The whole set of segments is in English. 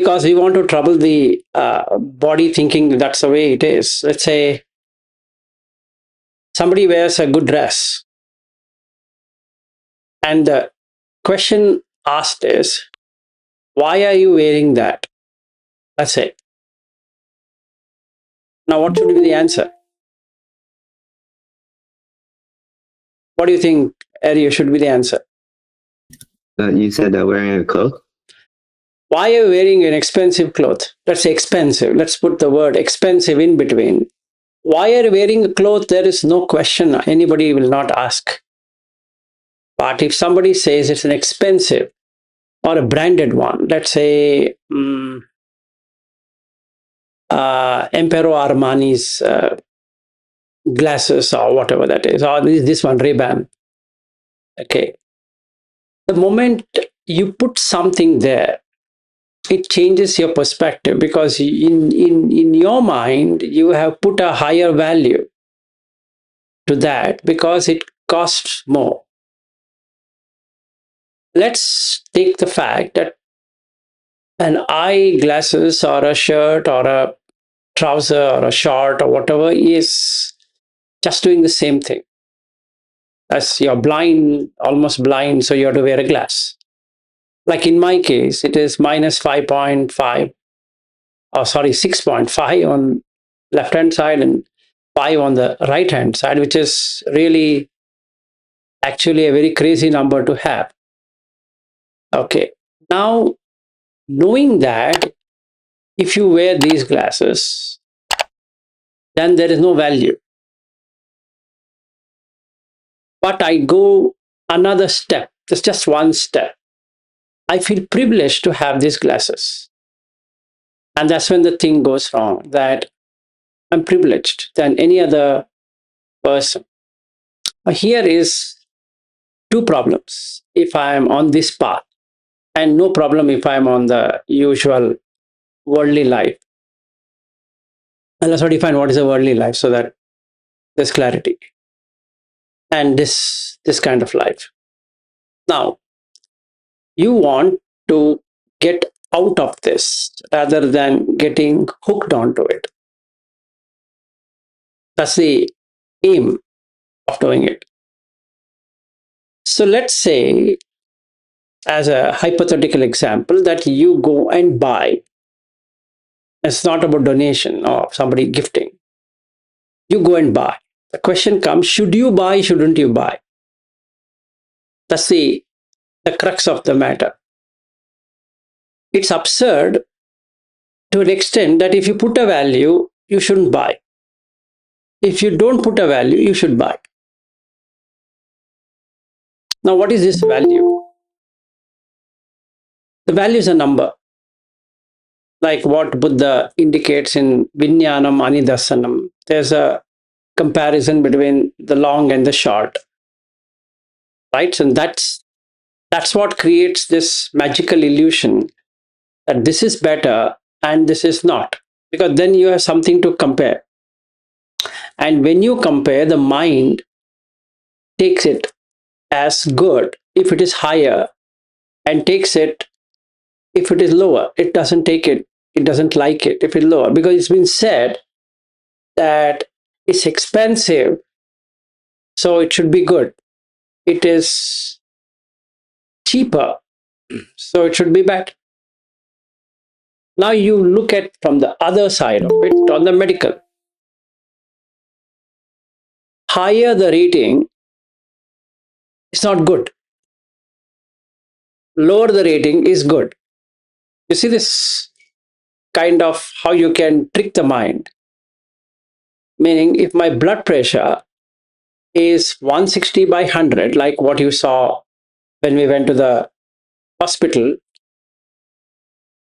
because we want to trouble the body thinking that's the way it is. Let's say somebody wears a good dress, and the question asked is, why are you wearing that? Let's say. Now, what should be the answer? What do you think, Ari, should be the answer? You said that wearing a cloak? Why are you wearing an expensive cloth? Let's say expensive. Let's put the word expensive in between. Why are you wearing a cloth? There is no question. Anybody will not ask. But if somebody says it's an expensive or a branded one, let's say Emperor Armani's glasses or whatever that is, or this one, Ray-Ban. Okay. The moment you put something there, it changes your perspective, because in your mind, you have put a higher value to that because it costs more. Let's take the fact that an eyeglasses or a shirt or a trouser or a short or whatever is just doing the same thing. As you're blind, almost blind, so you have to wear a glass. Like in my case, it is minus 5.5, or sorry, 6.5 on left hand side and 5 on the right hand side, which is really actually a very crazy number to have. Okay, now knowing that if you wear these glasses, then there is no value. But I go another step, there's just one step. I feel privileged to have these glasses. And that's when the thing goes wrong, that I'm privileged than any other person. Here is two problems if I am on this path, and no problem if I am on the usual worldly life. And let's define what is a worldly life so that there's clarity. And this kind of life. Now, you want to get out of this rather than getting hooked onto it. That's the aim of doing it. So let's say, as a hypothetical example, that you go and buy. It's not about donation or somebody gifting. You go and buy. The question comes, should you buy, shouldn't you buy? That's the crux of the matter. It's absurd to an extent that if you put a value, you shouldn't buy. If you don't put a value, you should buy. Now, what is this value? The value is a number. Like what Buddha indicates in Vijnanam Anidasanam. There's a comparison between the long and the short. Right? And that's what creates this magical illusion that this is better and this is not. Because then you have something to compare. And when you compare, the mind takes it as good if it is higher, and takes it if it is lower. It doesn't take it, it doesn't like it if it's lower, because it's been said that it's expensive, so it should be good. It is cheaper, so it should be bad. Now you look at from the other side of it, on the medical. Higher the rating, it's not good. Lower the rating is good. You see this kind of how you can trick the mind. Meaning, if my blood pressure is 160 by 100, like what you saw when we went to the hospital,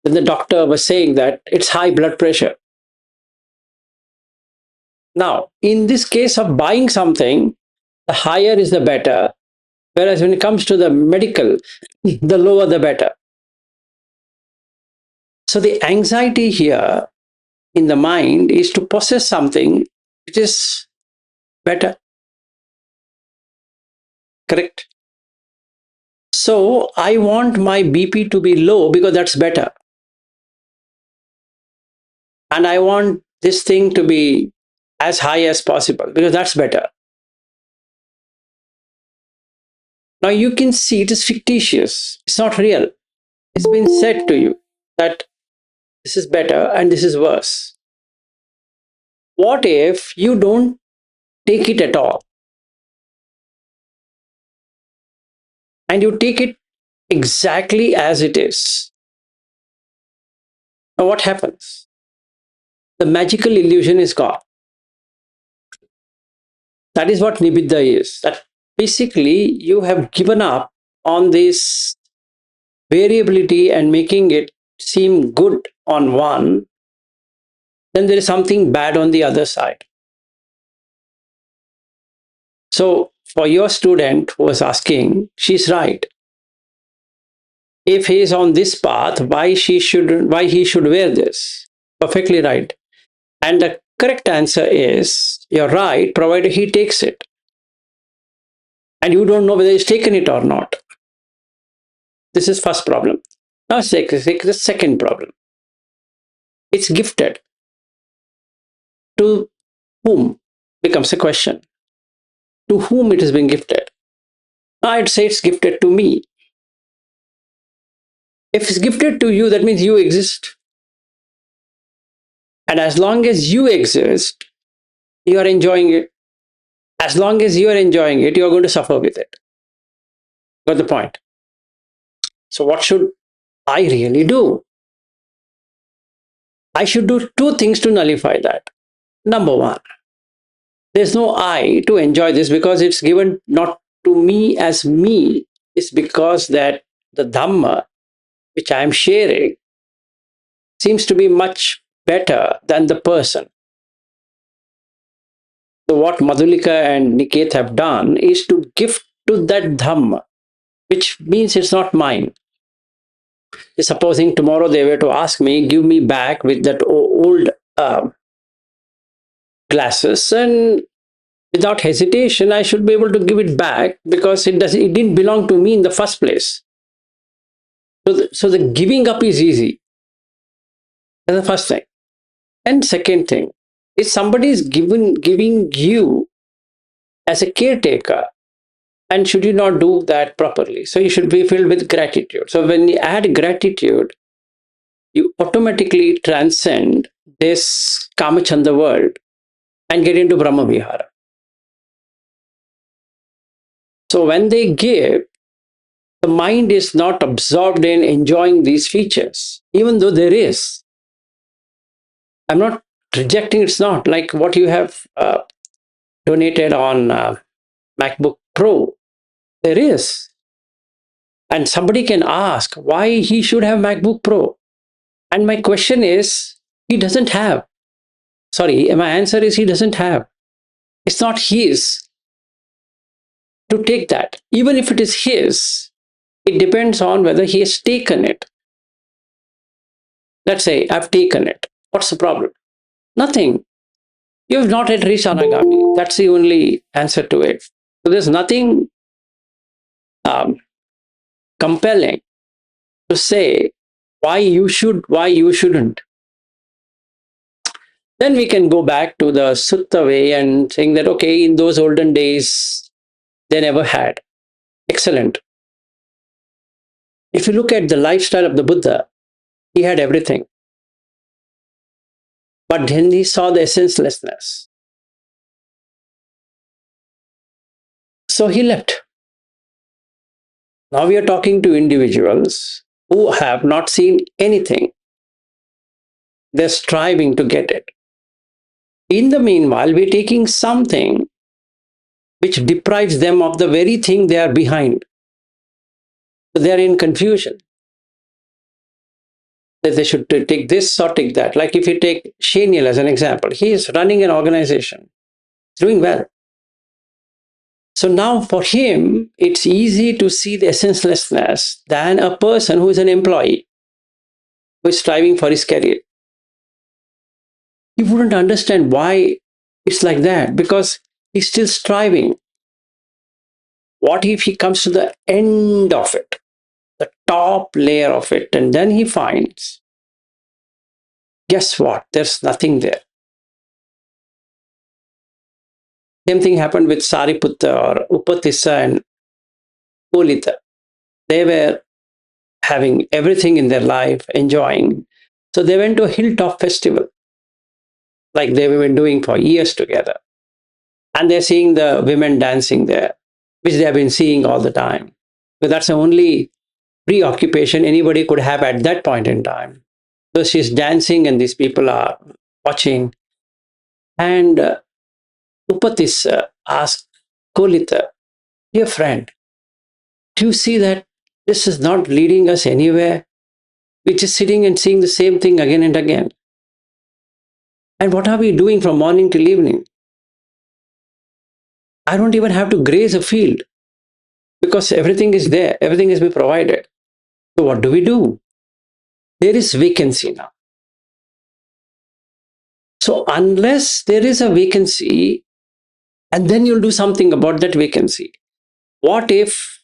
then the doctor was saying that it's high blood pressure. Now, in this case of buying something, the higher is the better. Whereas when it comes to the medical, the lower the better. So the anxiety here in the mind is to possess something which is better. Correct? So I want my BP to be low because that's better. and I want this thing to be as high as possible because that's better. Now you can see it is fictitious. It's not real. It's been said to you that this is better and this is worse. What if you don't take it at all and you take it exactly as it is? Now what happens? The magical illusion is gone. That is what nibbida is. That basically you have given up on this variability and making it seem good on one, then there is something bad on the other side. So for your student who was asking, she's right. If he is on this path, why he should wear this? Perfectly right. And the correct answer is you're right, provided he takes it. And you don't know whether he's taken it or not. This is first problem. Now take the second problem. It's gifted. To whom becomes a question. To whom it has been gifted? I'd say it's gifted to me. If it's gifted to you, that means you exist. And as long as you exist, you are enjoying it. As long as you are enjoying it, you are going to suffer with it. Got the point? So, what should I really do? I should do two things to nullify that. Number one, there's no I to enjoy this because it's given not to me as me. It's because that the Dhamma, which I am sharing, seems to be much better than the person. So what Madhulika and Niket have done is to gift to that Dhamma, which means it's not mine. Supposing tomorrow they were to ask me, give me back with that old glasses, and without hesitation, I should be able to give it back because it didn't belong to me in the first place. So the giving up is easy. That's the first thing. And second thing, if somebody is giving you as a caretaker, and should you not do that properly? So you should be filled with gratitude. So when you add gratitude, you automatically transcend this Kamachanda world and get into Brahma Vihara. So when they give, the mind is not absorbed in enjoying these features, even though there is. I'm not rejecting, it's not like what you have donated on MacBook Pro. There is. And somebody can ask why he should have MacBook Pro. And my question is, he doesn't have. Sorry, my answer is he doesn't have. It's not his to take that. Even if it is his, it depends on whether he has taken it. Let's say I've taken it. What's the problem? Nothing. You have not yet reached Anagami. That's the only answer to it. So there's nothing compelling to say why you should, why you shouldn't. Then we can go back to the Sutta way and saying that, okay, in those olden days, they never had. Excellent. If you look at the lifestyle of the Buddha, he had everything. But then he saw the essencelessness. So he left. Now we are talking to individuals who have not seen anything. They're striving to get it. In the meanwhile, we're taking something which deprives them of the very thing they are behind. So they are in confusion. That they should take this or take that. Like if you take Shaniel as an example, he is running an organization, he's doing well. So now for him, it's easy to see the essencelessness than a person who is an employee, who is striving for his career. He wouldn't understand why it's like that because he's still striving. What if he comes to the end of it, the top layer of it, and then he finds guess what? There's nothing there. Same thing happened with Sariputta or Upatissa and Kolita. They were having everything in their life, enjoying. So they went to a hilltop festival, like they were doing for years together. And they're seeing the women dancing there, which they have been seeing all the time. But that's the only preoccupation anybody could have at that point in time. So she's dancing, and these people are watching. And Upatissa asked Kolita, dear friend, do you see that this is not leading us anywhere? We're just sitting and seeing the same thing again and again. And what are we doing from morning till evening? I don't even have to graze a field because everything is there, everything has been provided. So what do we do? There is vacancy now. So unless there is a vacancy, and then you'll do something about that vacancy. What if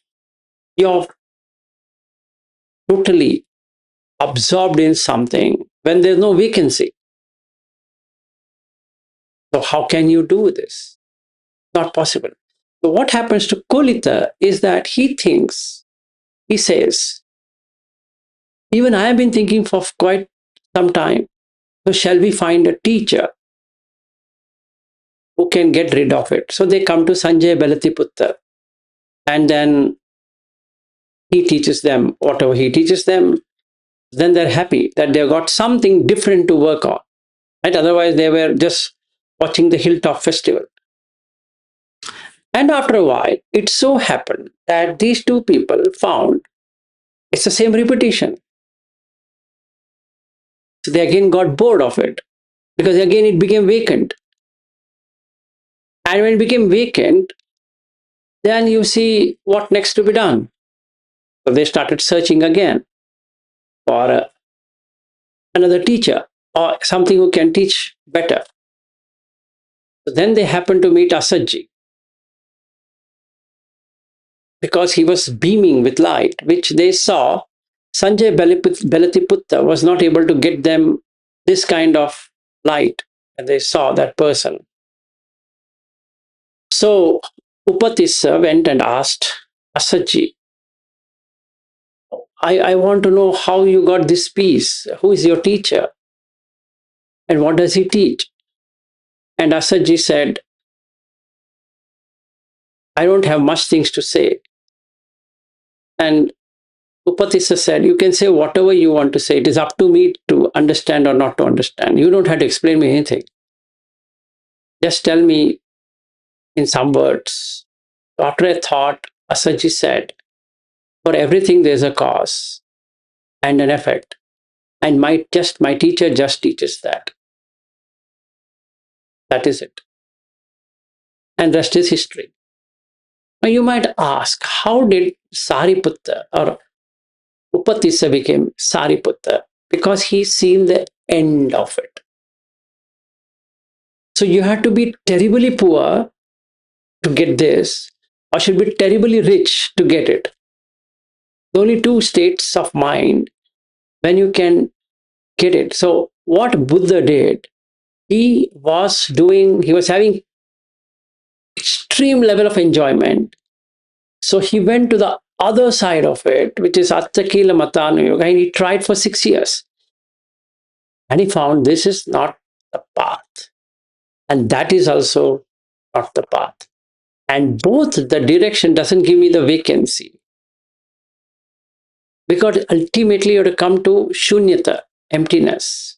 you're totally absorbed in something when there's no vacancy? So how can you do this? Not possible. So what happens to Kolita is that he thinks, he says, even I have been thinking for quite some time. So shall we find a teacher who can get rid of it? So they come to Sanjay Belatiputta, and then he teaches them whatever he teaches them. Then they're happy that they've got something different to work on. Right? Otherwise, they were just watching the hilltop festival. And after a while, it so happened that these two people found it's the same repetition. So they again got bored of it because again it became vacant. And when it became vacant, then you see what next to be done. So they started searching again for another teacher or something who can teach better. So then they happened to meet Asaji because he was beaming with light, which they saw Sanjay Belatiputta was not able to get them this kind of light, and they saw that person. So Upatissa went and asked Asaji, I want to know how you got this peace. Who is your teacher? And what does he teach? And Asaji said, I don't have much things to say. And Upatissa said, you can say whatever you want to say. It is up to me to understand or not to understand. You don't have to explain me anything. Just tell me in some words. After a thought, Asaji said, for everything there's a cause and an effect. And my teacher just teaches that. That is it. And rest is history. Now you might ask, how did Sariputta or Upatissa became Sariputta? Because he's seen the end of it. So you have to be terribly poor to get this, or should be terribly rich to get it. The only two states of mind when you can get it. So what Buddha did, he was having extreme level of enjoyment. So he went to the other side of it, which is Attakila Matana Yoga, and he tried for 6 years. And he found this is not the path. And that is also not the path. And both the direction doesn't give me the vacancy. Because ultimately you have to come to shunyata, emptiness.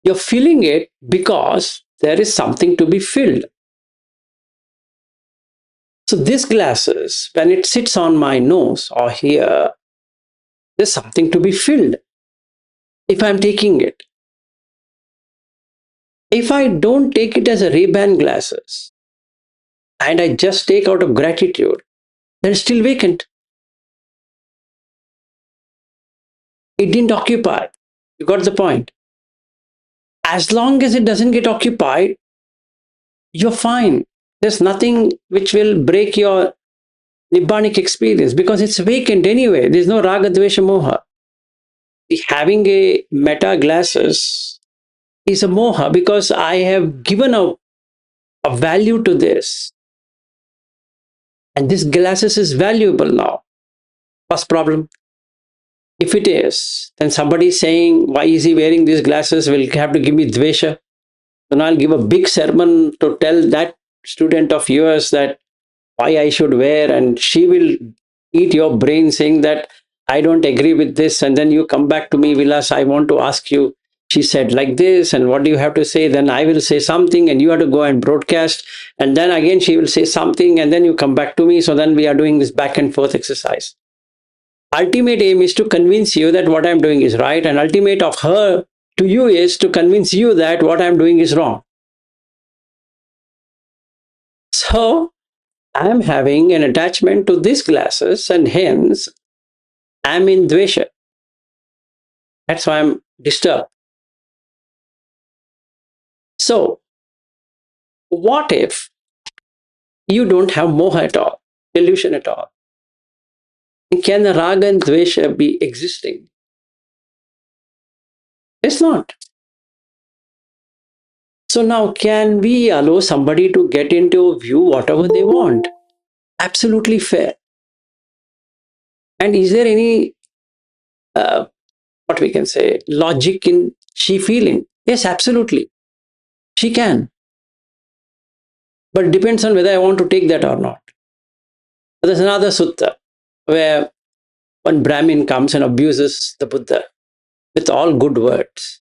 You're filling it because there is something to be filled. So these glasses, when it sits on my nose or here, there's something to be filled if I'm taking it. If I don't take it as a Ray-Ban glasses and I just take out of gratitude, then it's still vacant. It didn't occupy. You got the point. As long as it doesn't get occupied, you're fine. There's nothing which will break your Nibbanic experience because it's vacant anyway. There's no Raga, Dvesha, Moha. Having a meta glasses is a moha because I have given a value to this. And this glasses is valuable now. First problem. If it is, then somebody saying, why is he wearing these glasses, will have to give me dvesha. Then I'll give a big sermon to tell that student of yours that why I should wear, and she will eat your brain saying that I don't agree with this. And then you come back to me, Vilas, I want to ask you, she said like this, and what do you have to say? Then I will say something, and you have to go and broadcast. And then again, she will say something, and then you come back to me. So then we are doing this back and forth exercise. Ultimate aim is to convince you that what I'm doing is right, and ultimate of her to you is to convince you that what I'm doing is wrong. So I'm having an attachment to these glasses, and hence I'm in dvesha. That's why I'm disturbed. So, what if you don't have moha at all, delusion at all? Can the raga and dvesha be existing? It's not. So now, can we allow somebody to get into a view whatever they want? Absolutely fair. And is there any, what we can say, logic in she feeling? Yes, absolutely. She can. But it depends on whether I want to take that or not. There's another sutta where one Brahmin comes and abuses the Buddha with all good words.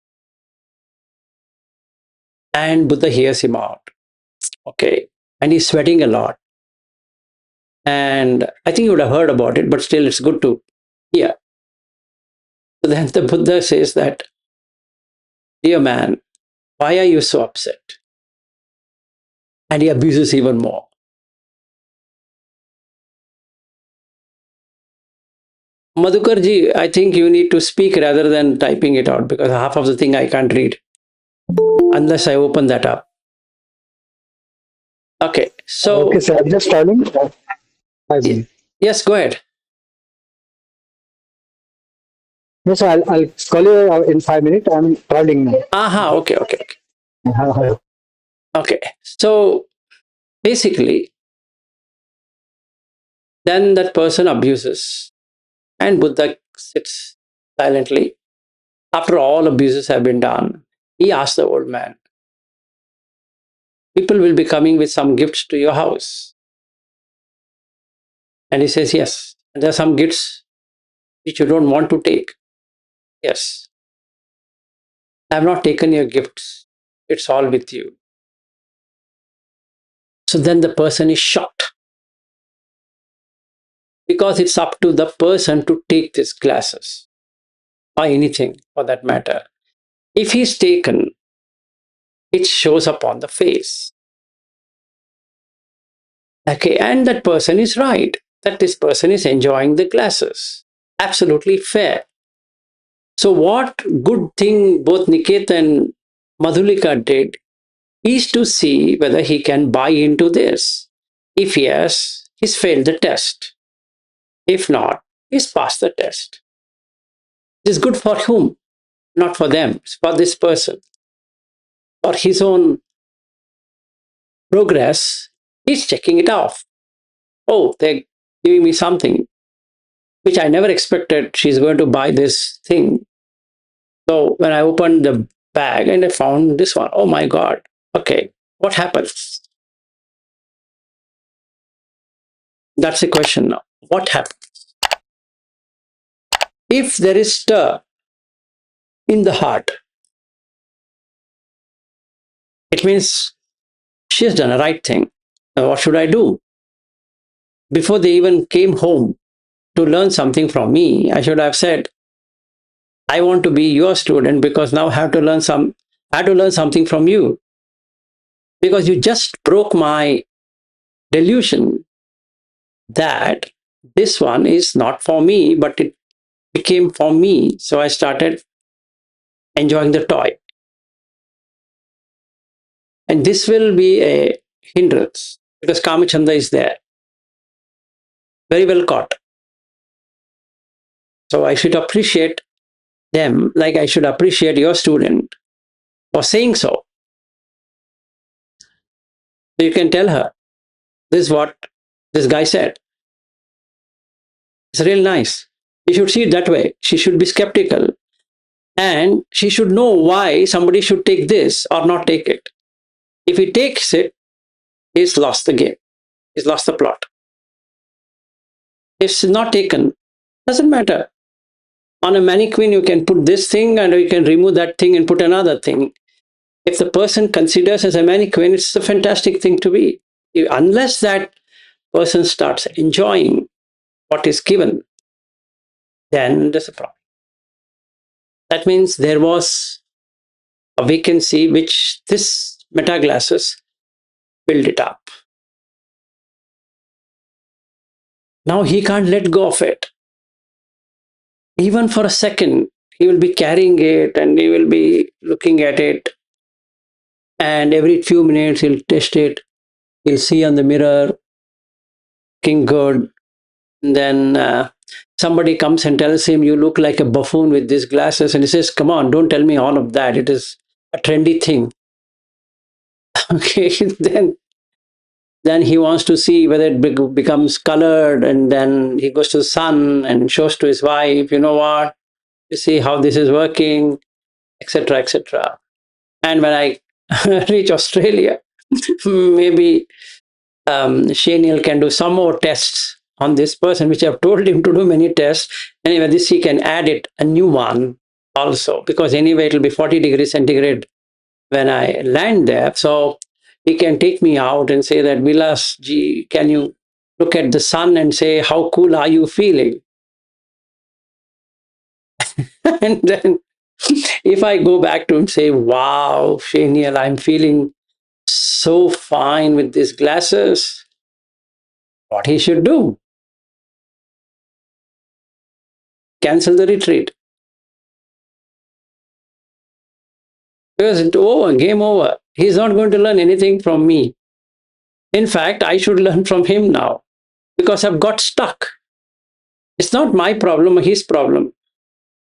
And Buddha hears him out. Okay. And he's sweating a lot. And I think you would have heard about it, but still it's good to hear. So then the Buddha says that, dear man, why are you so upset? And he abuses even more. Madhukarji, I think you need to speak rather than typing it out, because half of the thing I can't read unless I open that up. Okay, so Okay, sir. I'm just calling. yes, go ahead. No, sir. I'll call you in 5 minutes. I'm traveling now. Aha, okay. Uh, Okay, so basically, then that person abuses, and Buddha sits silently. After all abuses have been done, he asks the old man, people will be coming with some gifts to your house. And he says, yes. And there are some gifts which you don't want to take. Yes. I have not taken your gifts. It's all with you. So then the person is shocked, because it's up to the person to take these glasses or anything for that matter. If he's taken, it shows up on the face. Okay, and that person is right, that this person is enjoying the glasses. Absolutely fair. So, what good thing both Niket and Madhulika did is to see whether he can buy into this. If yes, he's failed the test. If not, he's passed the test. It is good for whom? Not for them, it's for this person. For his own progress, he's checking it off. Oh, they're giving me something which I never expected she's going to buy this thing. So when I opened the bag and I found this one, oh my God, okay, what happens? That's the question now. What happens? If there is stir in the heart, it means she has done a right thing. Now, what should I do? Before they even came home to learn something from me, I should have said, I want to be your student because now I have to learn something from you. Because you just broke my delusion that this one is not for me, but it became for me. So I started enjoying the toy. And this will be a hindrance because Kamachanda is there. Very well caught. So I should appreciate them like I should appreciate your student for saying so. So you can tell her, this is what this guy said. It's real nice. You should see it that way. She should be skeptical and she should know why somebody should take this or not take it. If he takes it, he's lost the game. He's lost the plot. If it's not taken, doesn't matter. On a mannequin, you can put this thing and you can remove that thing and put another thing. If the person considers as a mannequin, it's a fantastic thing to be. Unless that person starts enjoying what is given, then there's a problem. That means there was a vacancy which this meta glasses filled it up. Now he can't let go of it. Even for a second, he will be carrying it and he will be looking at it. And every few minutes, he'll test it. He'll see on the mirror, looking good. And then somebody comes and tells him, you look like a buffoon with these glasses. And he says, come on, don't tell me all of that. It is a trendy thing. Okay, then he wants to see whether it becomes colored, and then he goes to the sun and shows to his wife, you know what, you see how this is working, etc., etc. And when I reach Australia, maybe Shaniel can do some more tests on this person, which I've told him to do many tests. Anyway, this he can add it a new one also, because anyway it will be 40 degrees centigrade when I land there. So he can take me out and say that, Vilas ji, can you look at the sun and say, how cool are you feeling? And then if I go back to him and say, wow, Shaniel, I'm feeling so fine with these glasses, what he should do? Cancel the retreat. Because it's over, game over. He's not going to learn anything from me. In fact, I should learn from him now because I've got stuck. It's not my problem or his problem.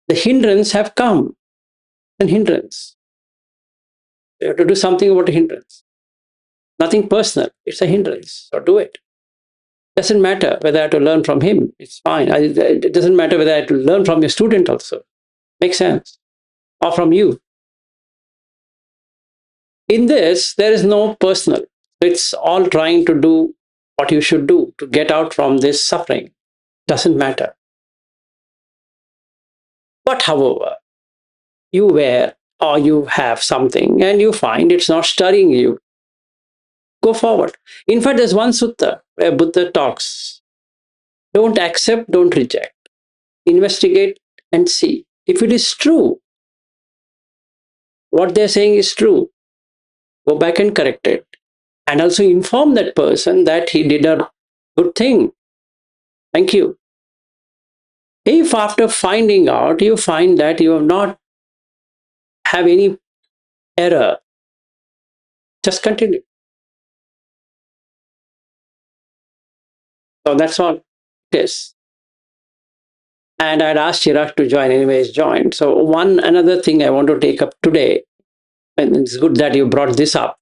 The hindrance have come. An hindrance. You have to do something about the hindrance. Nothing personal. It's a hindrance. So do it. Doesn't matter whether I have to learn from him. It's fine. It doesn't matter whether I have to learn from your student also. Makes sense. Or from you. In this, there is no personal. It's all trying to do what you should do to get out from this suffering. Doesn't matter. But however, you wear or you have something and you find it's not stirring you, go forward. In fact, there's one sutta where Buddha talks, don't accept, don't reject. Investigate and see. If it is true, what they're saying is true, go back and correct it. And also inform that person that he did a good thing. Thank you. If after finding out, you find that you have not have any error, just continue. So that's all it is. And I'd asked Chirag to join, anyways, joined. So another thing I want to take up today, and it's good that you brought this up,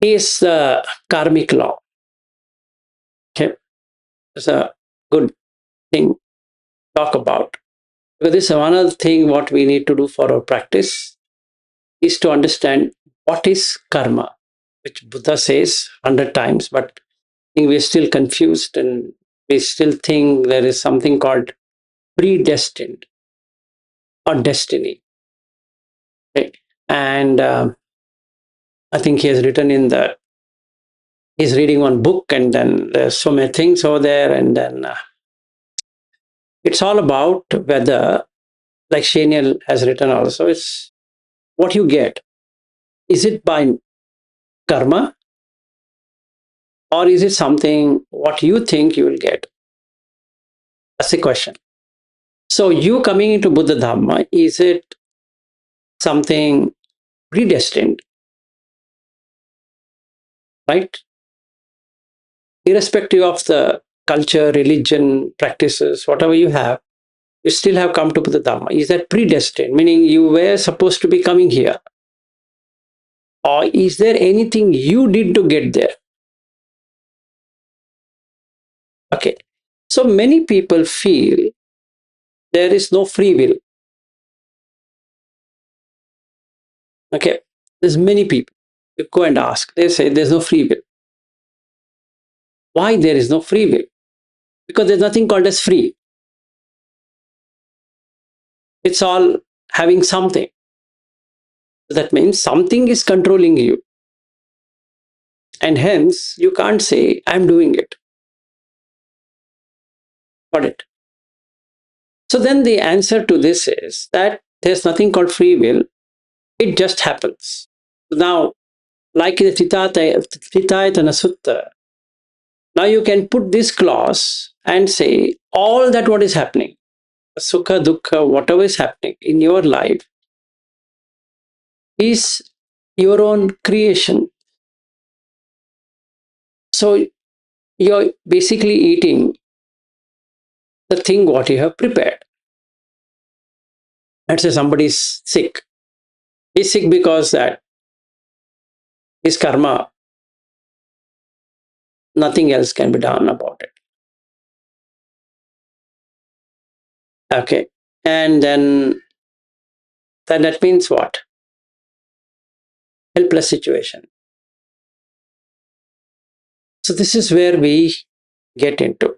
is the karmic law. Okay, it's a good thing to talk about. Because this is one other thing what we need to do for our practice is to understand what is karma, which Buddha says 100 times, but I think we're still confused and we still think there is something called predestined or destiny. Okay? And I think he has written he's reading one book and then there's so many things over there, and then it's all about whether, like Shaniel has written also, it's what you get. Is it by karma or is it something what you think you will get? That's the question. So you coming into Buddha Dhamma, is it something predestined? Right? Irrespective of the culture, religion, practices, whatever you have, you still have come to Buddha Dhamma. Is that predestined? Meaning you were supposed to be coming here. Or is there anything you did to get there? Okay. So many people feel there is no free will. Okay. There's many people. You go and ask. They say there's no free will. Why there is no free will? Because there's nothing called as free. It's all having something. That means something is controlling you. And hence, you can't say, I'm doing it. Got it? So then the answer to this is that there's nothing called free will. It just happens. Now, like in the Tritayatana Sutta, now you can put this clause and say all that what is happening, sukha, dukkha, whatever is happening in your life is your own creation. So you're basically eating the thing what you have prepared. Let's say somebody is sick. He's sick because that his karma, nothing else can be done about it. Okay. And then that means what? Helpless situation. So this is where we get into.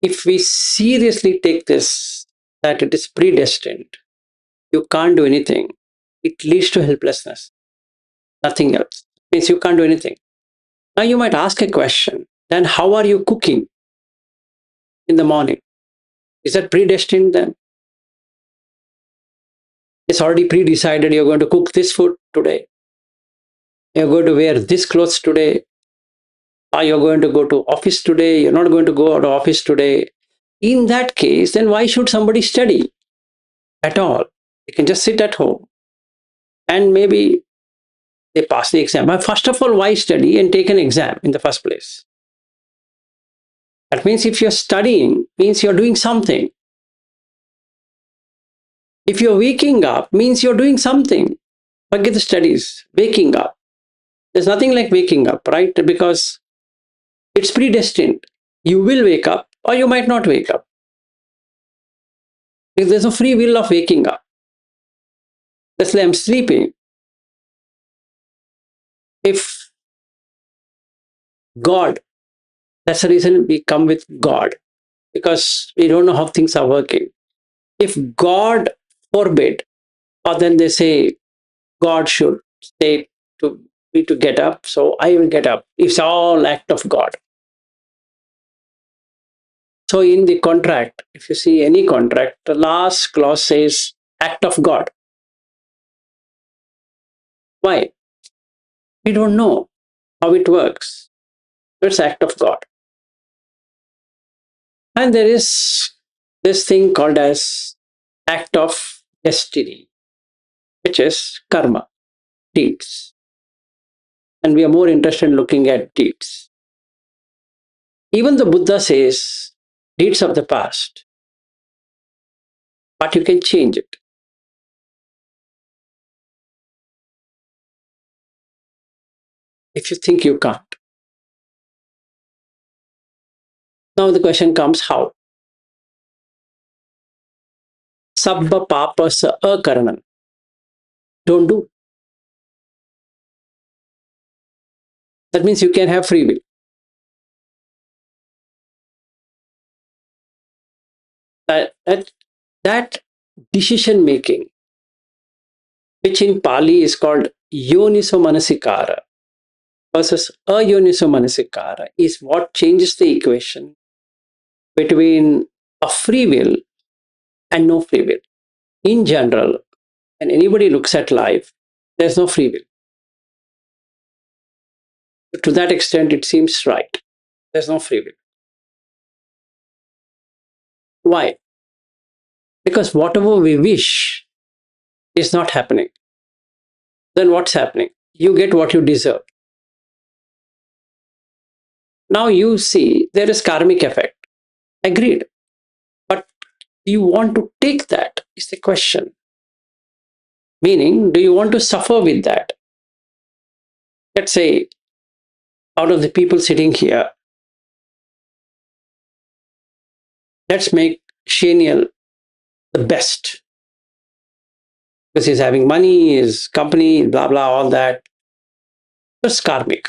If we seriously take this, that it is predestined, you can't do anything, it leads to helplessness. Nothing else. Means you can't do anything. Now you might ask a question, then how are you cooking in the morning? Is that predestined then? It's already pre-decided you're going to cook this food today. You're going to wear this clothes today. Or you're going to go to office today. You're not going to go out of office today. In that case, then why should somebody study at all? They can just sit at home and maybe they pass the exam. But first of all, why study and take an exam in the first place? That means if you're studying, means you're doing something. If you're waking up, means you're doing something. Forget the studies. Waking up. There's nothing like waking up, right? Because it's predestined. You will wake up or you might not wake up. Because there's no free will of waking up. Let's say I'm sleeping. If God, that's the reason we come with God, because we don't know how things are working. If God forbid, or then they say God should say to me to get up, so I will get up. It's all act of God. So in the contract, if you see any contract, the last clause says act of God. Why? We don't know how it works. It's act of God. And there is this thing called as act of destiny, which is karma, deeds. And we are more interested in looking at deeds. Even the Buddha says deeds of the past, but you can change it. If you think you can't. Now the question comes how? Sabba papasa akaranam. Don't do. That means you can have free will. That decision making, which in Pali is called yoniso manasikara versus ayoniso manasikara, is what changes the equation between a free will and no free will. In general, when anybody looks at life, there's no free will. To that extent, it seems right. There's no free will. Why? Because whatever we wish is not happening. Then what's happening? You get what you deserve. Now you see there is karmic effect. Agreed. But do you want to take that is the question. Meaning, do you want to suffer with that? let's say, out of the people sitting here, let's make Shaniel the best because he's having money, his company, blah, blah, all that. It's karmic.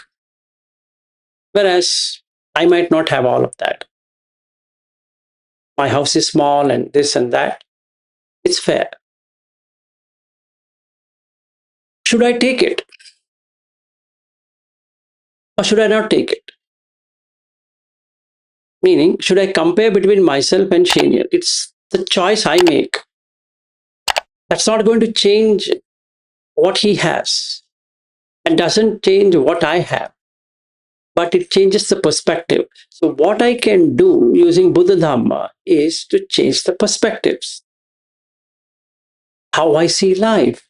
Whereas I might not have all of that. My house is small and this and that. It's fair. Should I take it or should I not take it? Meaning, should I compare between myself and Shaniel? It's the choice I make. That's not going to change what he has and doesn't change what I have, but it changes the perspective. So, what I can do using Buddha Dhamma is to change the perspectives. How I see life,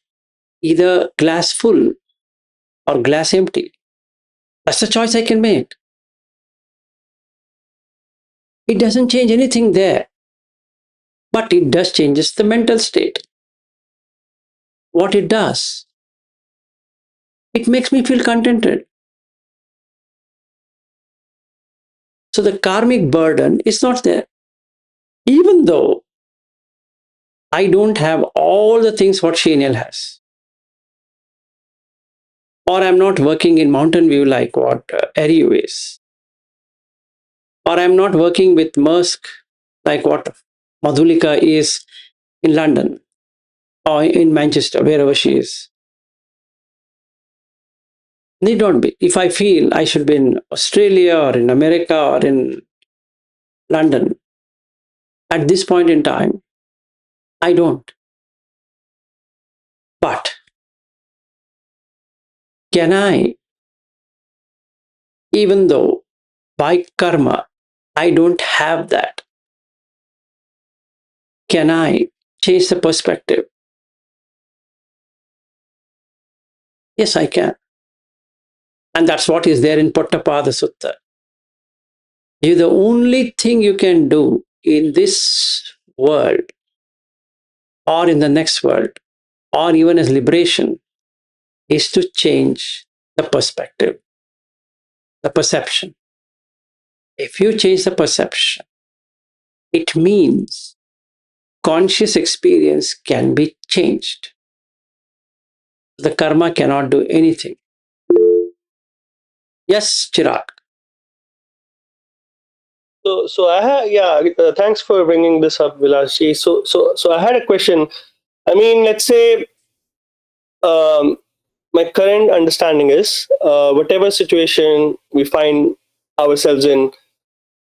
either glass full or glass empty. That's the choice I can make. It doesn't change anything there, but it does changes the mental state. What it does, it makes me feel contented. So the karmic burden is not there. Even though I don't have all the things what Shaniel has. Or I'm not working in Mountain View like what Ariu is. Or I'm not working with Maersk like what Madhulika is in London or in Manchester, wherever she is. Need not be. If I feel I should be in Australia or in America or in London, at this point in time, I don't. But can I, even though by karma, I don't have that, can I change the perspective? Yes, I can. And that's what is there in Pottapada Sutta. The only thing you can do in this world or in the next world or even as liberation is to change the perspective, the perception. If you change the perception, it means conscious experience can be changed. The karma cannot do anything. Yes, Chirag. So I had, yeah. Thanks for bringing this up, Vilasji. So I had a question. I mean, let's say um, my current understanding is whatever situation we find ourselves in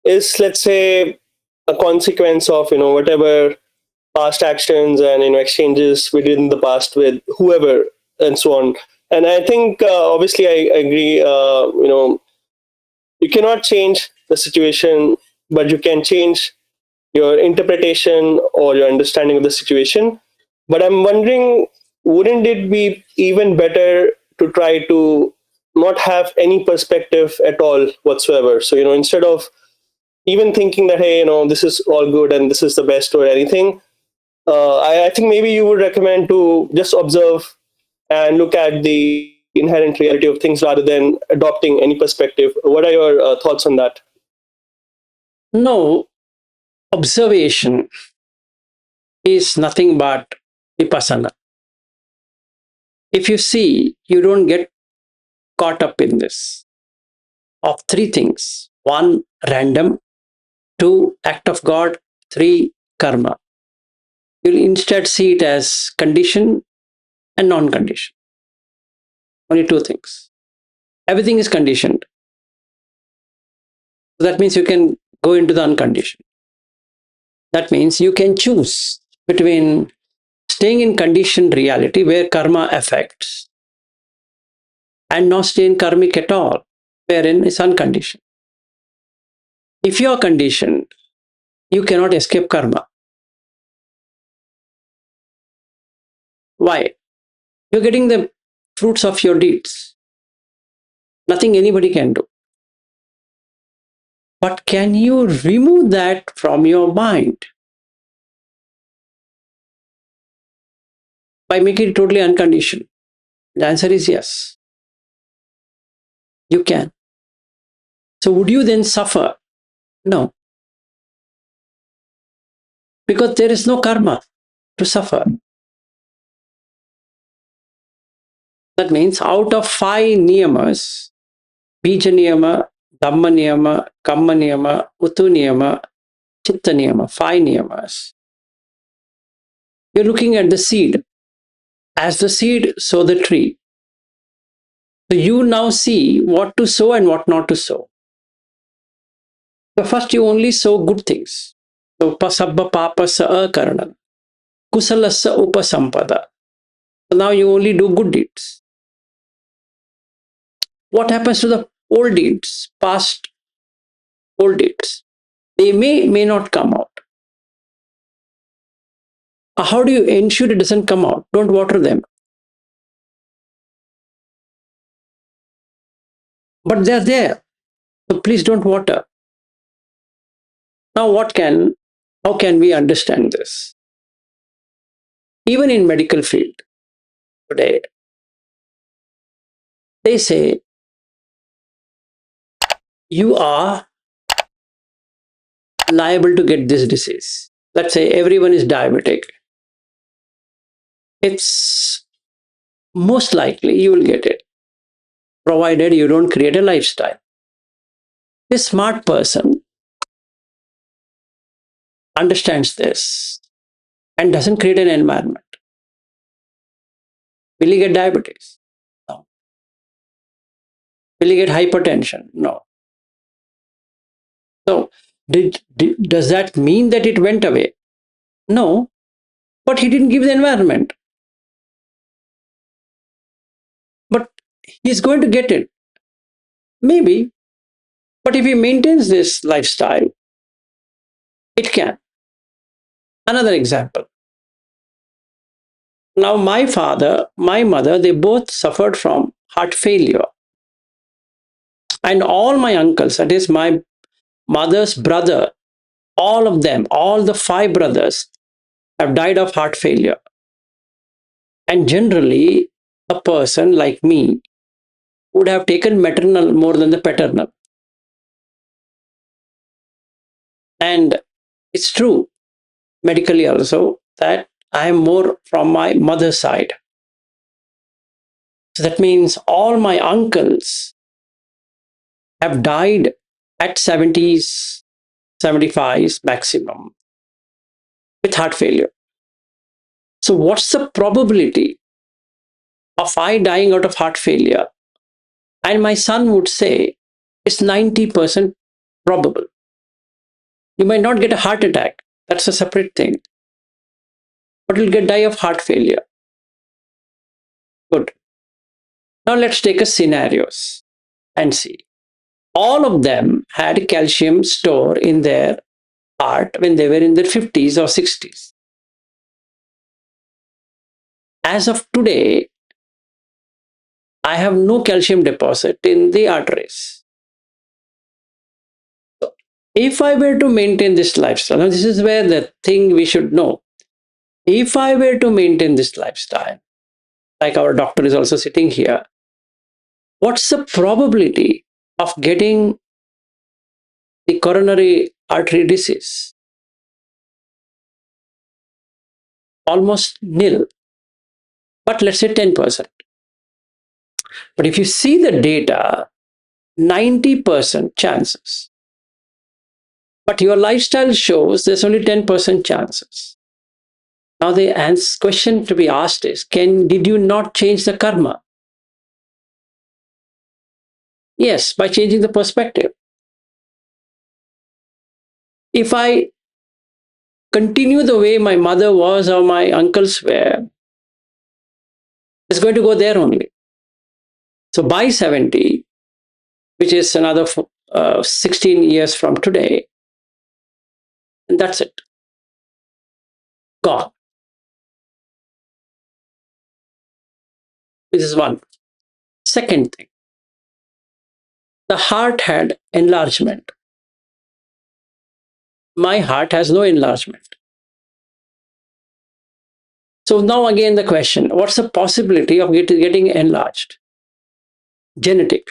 is, let's say, a consequence of whatever past actions and exchanges we did in the past with whoever and so on. And I think obviously I agree. You cannot change the situation, but you can change your interpretation or your understanding of the situation. But I'm wondering, wouldn't it be even better to try to not have any perspective at all whatsoever? So, instead of even thinking that, hey, this is all good and this is the best or anything, I think maybe you would recommend to just observe and look at the inherent reality of things rather than adopting any perspective. What are your thoughts on that? No, observation is nothing but vipassana. If you see, you don't get caught up in this. Of three things: one, random; two, act of God; three, karma. You'll instead see it as condition and non-condition. Only two things. Everything is conditioned. So that means you can go into the unconditioned. That means you can choose between staying in conditioned reality where karma affects and not stay in karmic at all, wherein it's unconditioned. If you are conditioned, you cannot escape karma. Why? You're getting the fruits of your deeds. Nothing anybody can do. But can you remove that from your mind by making it totally unconditioned? The answer is yes. You can. So would you then suffer? No. Because there is no karma to suffer. That means out of 5 niyamas, bija niyama, dhamma niyama, kamma niyama, utu niyama, chitta niyama, 5 niyamas. You're looking at the seed. As the seed, sow the tree. So you now see what to sow and what not to sow. So first you only sow good things. So pasabba papasa akaranam. Kusalasa upasampada. So now you only do good deeds. What happens to the old deeds, past old deeds? They may not come out. How do you ensure it doesn't come out? Don't water them. But they're there. So please don't water. Now how can we understand this? Even in medical field today, they say you are liable to get this disease. Let's say everyone is diabetic. It's most likely you will get it, provided you don't create a lifestyle. This smart person understands this and doesn't create an environment. Will he get diabetes? No. Will he get hypertension? No. So, does that mean that it went away? No, but he didn't give the environment. But he's going to get it. Maybe. But if he maintains this lifestyle, it can. Another example. Now, my father, my mother, they both suffered from heart failure. And all my uncles, that is my mother's brother, all of them, all the 5 brothers have died of heart failure. And generally, a person like me would have taken maternal more than the paternal. And it's true, medically also, that I am more from my mother's side. So that means all my uncles have died at 70s, 75s maximum with heart failure. So what's the probability of I dying out of heart failure? And my son would say it's 90% probable. You might not get a heart attack. That's a separate thing. But you'll die of heart failure. Good. Now let's take a scenarios and see. All of them had calcium store in their heart when they were in their 50s or 60s. As of today, I have no calcium deposit in the arteries. So if I were to maintain this lifestyle, now this is where the thing we should know. If I were to maintain this lifestyle, like our doctor is also sitting here, what's the probability of getting the coronary artery disease? Almost nil. But let's say 10%. But if you see the data, 90% chances. But your lifestyle shows there's only 10% chances. Now the question to be asked is, did you not change the karma? Yes, by changing the perspective. If I continue the way my mother was or my uncles were, it's going to go there only. So by 70, which is another 16 years from today, and that's it. Gone. This is one. Second thing, the heart had enlargement. My heart has no enlargement. So now again the question, what's the possibility of getting enlarged? Genetic.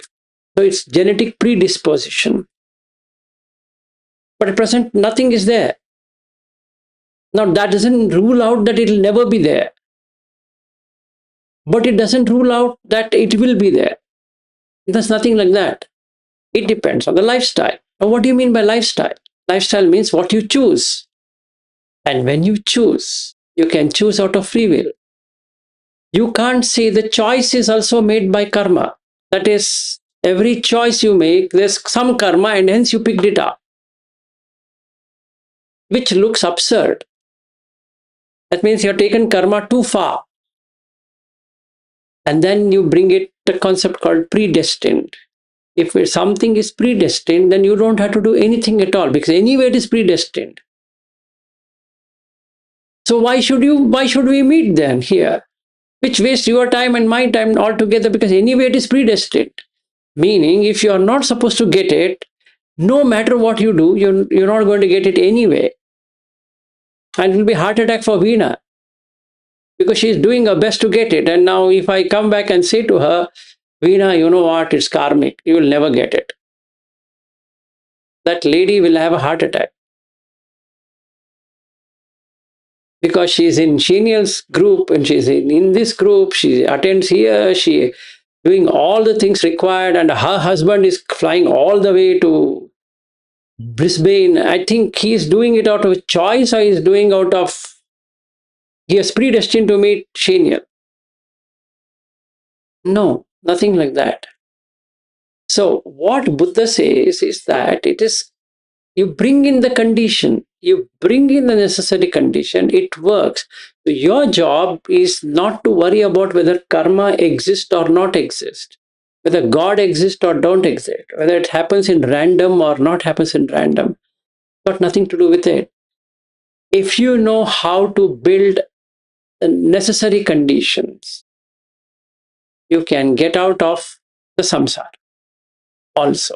So it's genetic predisposition. But at present, nothing is there. Now, that doesn't rule out that it will never be there. But it doesn't rule out that it will be there. There's nothing like that. It depends on the lifestyle. Now, what do you mean by lifestyle? Lifestyle means what you choose. And when you choose, you can choose out of free will. You can't say the choice is also made by karma. That is, every choice you make, there's some karma and hence you picked it up, which looks absurd. That means you've taken karma too far. And then you bring it the concept called predestined. If something is predestined, then you don't have to do anything at all because anyway it is predestined. So why should we meet then here? Which wastes your time and my time altogether because anyway it is predestined. Meaning if you are not supposed to get it, no matter what you do, you're not going to get it anyway. And it will be heart attack for Veena because she is doing her best to get it. And now if I come back and say to her, Veena, you know what, it's karmic, you will never get it. That lady will have a heart attack. Because she's in Shenial's group and she's in this group, she attends here, she doing all the things required, and her husband is flying all the way to Brisbane. I think he's doing it out of choice or he's doing out of, he is predestined to meet Shenial. No, nothing like that. So what Buddha says is that it is, you bring in the condition, you bring in the necessary condition, it works. So your job is not to worry about whether karma exists or not exists, whether God exists or don't exist, whether it happens in random or not happens in random. Got nothing to do with it. If you know how to build the necessary conditions, you can get out of the samsara also.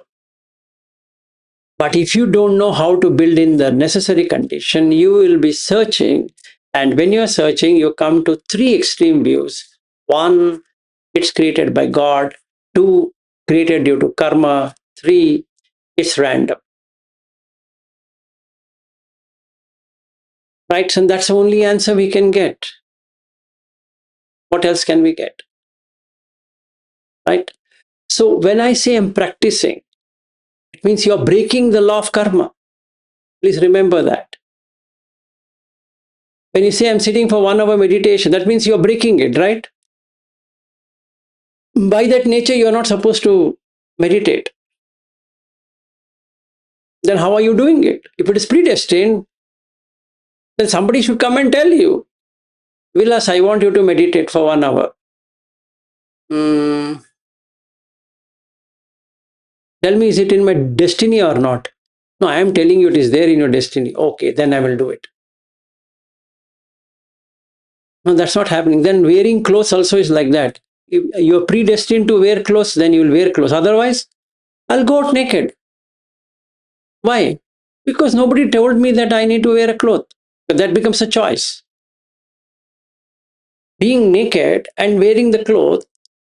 But if you don't know how to build in the necessary condition, you will be searching. And when you're searching, you come to three extreme views. One, it's created by God. Two, created due to karma. Three, it's random. Right? And that's the only answer we can get. What else can we get? Right? So when I say I'm practicing, it means you're breaking the law of karma. Please remember that. When you say I'm sitting for 1 hour meditation, that means you're breaking it, right? By that nature, you're not supposed to meditate. Then how are you doing it? If it is predestined, then somebody should come and tell you, Vilas, I want you to meditate for 1 hour. Tell me, is it in my destiny or not? No, I am telling you it is there in your destiny. Okay, then I will do it. No, that's not happening. Then wearing clothes also is like that. If you're predestined to wear clothes, then you will wear clothes. Otherwise, I'll go out naked. Why? Because nobody told me that I need to wear a cloth. But that becomes a choice. Being naked and wearing the cloth,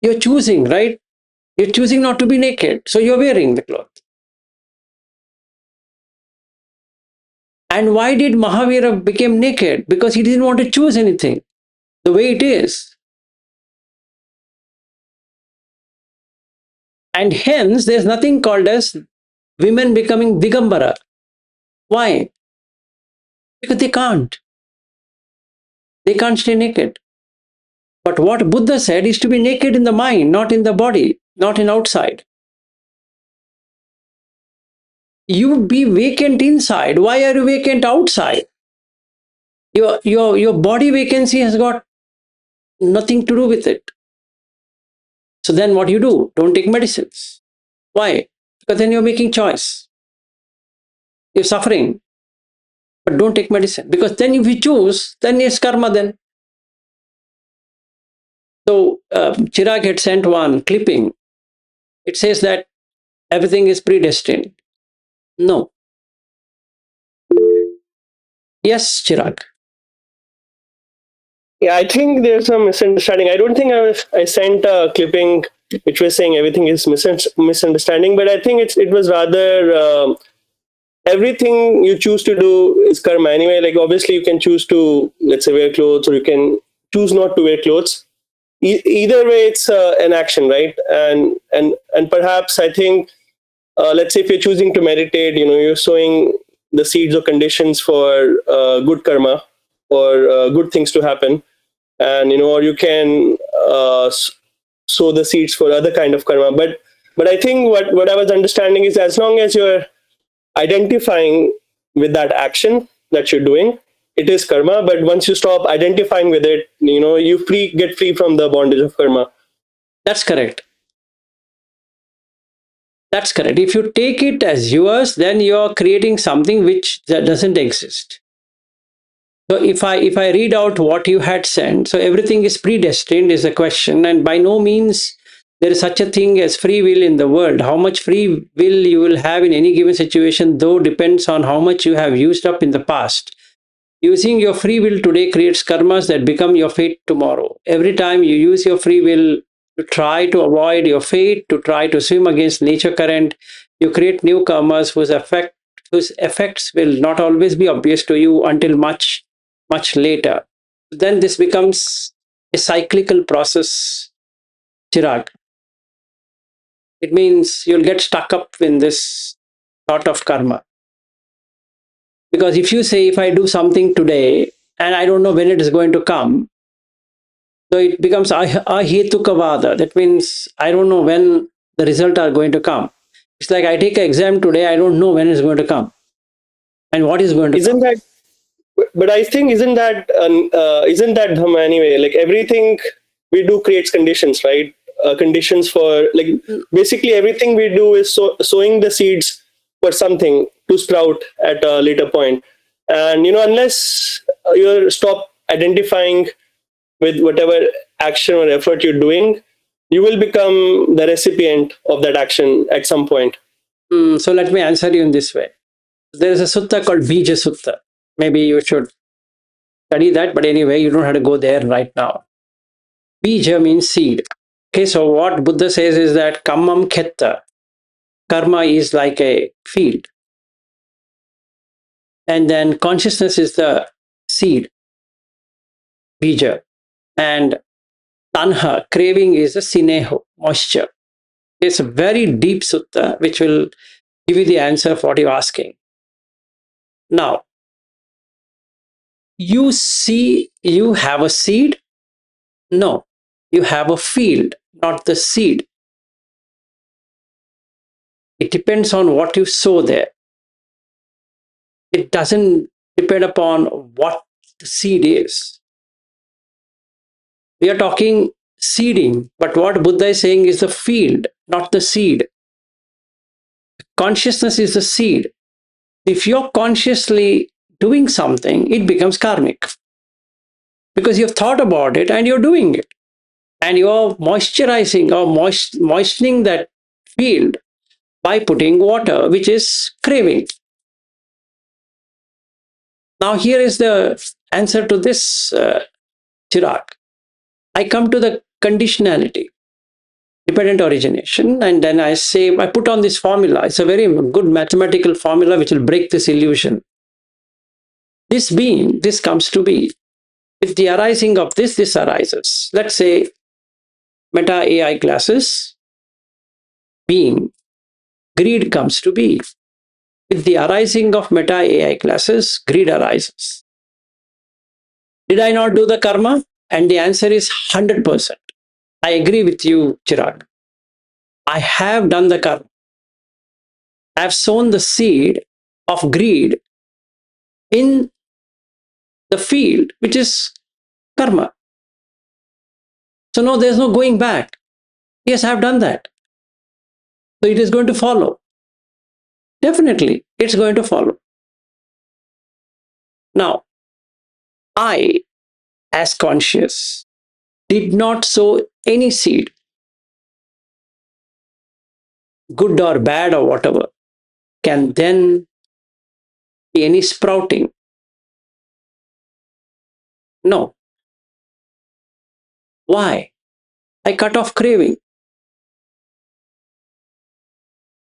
you're choosing, right? You're choosing not to be naked. So you're wearing the cloth. And why did Mahavira become naked? Because he didn't want to choose anything. The way it is. And hence, there's nothing called as women becoming Digambara. Why? Because they can't. They can't stay naked. But what Buddha said is to be naked in the mind, not in the body, not in outside. You be vacant inside. Why are you vacant outside? Your body vacancy has got nothing to do with it. So then what you do? Don't take medicines. Why? Because then you're making choice. You're suffering. But don't take medicine. Because then if you choose, then it's karma then. So Chirag had sent one clipping. It says that everything is predestined. No. Yes, Chirag. Yeah, I think there's a misunderstanding. I don't think I sent a clipping which was saying everything is misunderstanding. But I think it was rather everything you choose to do is karma anyway. Like obviously you can choose to, let's say, wear clothes, or you can choose not to wear clothes. Either way, it's an action, right? And perhaps I think, let's say if you're choosing to meditate, you're sowing the seeds or conditions for good karma, or good things to happen. And or you can sow the seeds for other kind of karma. But I think what I was understanding is, as long as you're identifying with that action that you're doing, it is karma. But once you stop identifying with it, you get free from the bondage of karma. That's correct. That's correct. If you take it as yours, then you're creating something which that doesn't exist. So if I read out what you had sent, so everything is predestined is a question, and by no means there is such a thing as free will in the world. How much free will you will have in any given situation, though, depends on how much you have used up in the past. Using your free will today creates karmas that become your fate tomorrow. Every time you use your free will to try to avoid your fate, to try to swim against nature current, you create new karmas whose effects will not always be obvious to you until much, much later. Then this becomes a cyclical process, Chirag. It means you'll get stuck up in this thought of karma. Because if you say, if I do something today and I don't know when it is going to come, so it becomes ahetukavada. That means I don't know when the result are going to come. It's like I take an exam today, I don't know when it's going to come and what is going to Isn't come. that? But I think isn't that dhamma anyway? Like everything we do creates conditions, right? Conditions for, like, basically everything we do is sowing the seeds for something to sprout at a later point. And unless you stop identifying with whatever action or effort you're doing, you will become the recipient of that action at some point. So let me answer you in this way. There is a sutta called Bija Sutta. Maybe you should study that, but anyway, you don't have to go there right now. Bija means seed. Okay, so what Buddha says is that kammam khetta, karma is like a field, and then consciousness is the seed, bija, and tanha, craving, is the sineho, moisture. It's a very deep sutta which will give you the answer for what you're asking. Now, you see, you have a seed? No, you have a field, not the seed. It depends on what you sow there. It doesn't depend upon what the seed is. We are talking seeding, but what Buddha is saying is the field, not the seed. Consciousness is the seed. If you're consciously doing something, it becomes karmic because you've thought about it and you're doing it. And you're moisturizing or moistening that field by putting water, which is craving. Now, here is the answer to this, Chirag. I come to the conditionality, dependent origination, and then I say, I put on this formula. It's a very good mathematical formula which will break this illusion. This being, this comes to be. With the arising of this, this arises. Let's say meta AI classes, being, greed comes to be. With the arising of meta AI classes, greed arises. Did I not do the karma? And the answer is 100%. I agree with you, Chirag. I have done the karma. I have sown the seed of greed in the field, which is karma. So, no, there's no going back. Yes, I have done that. So, it is going to follow. Definitely, it's going to follow. Now, I, as conscious, did not sow any seed, good or bad or whatever. Can then be any sprouting? No. Why? I cut off craving.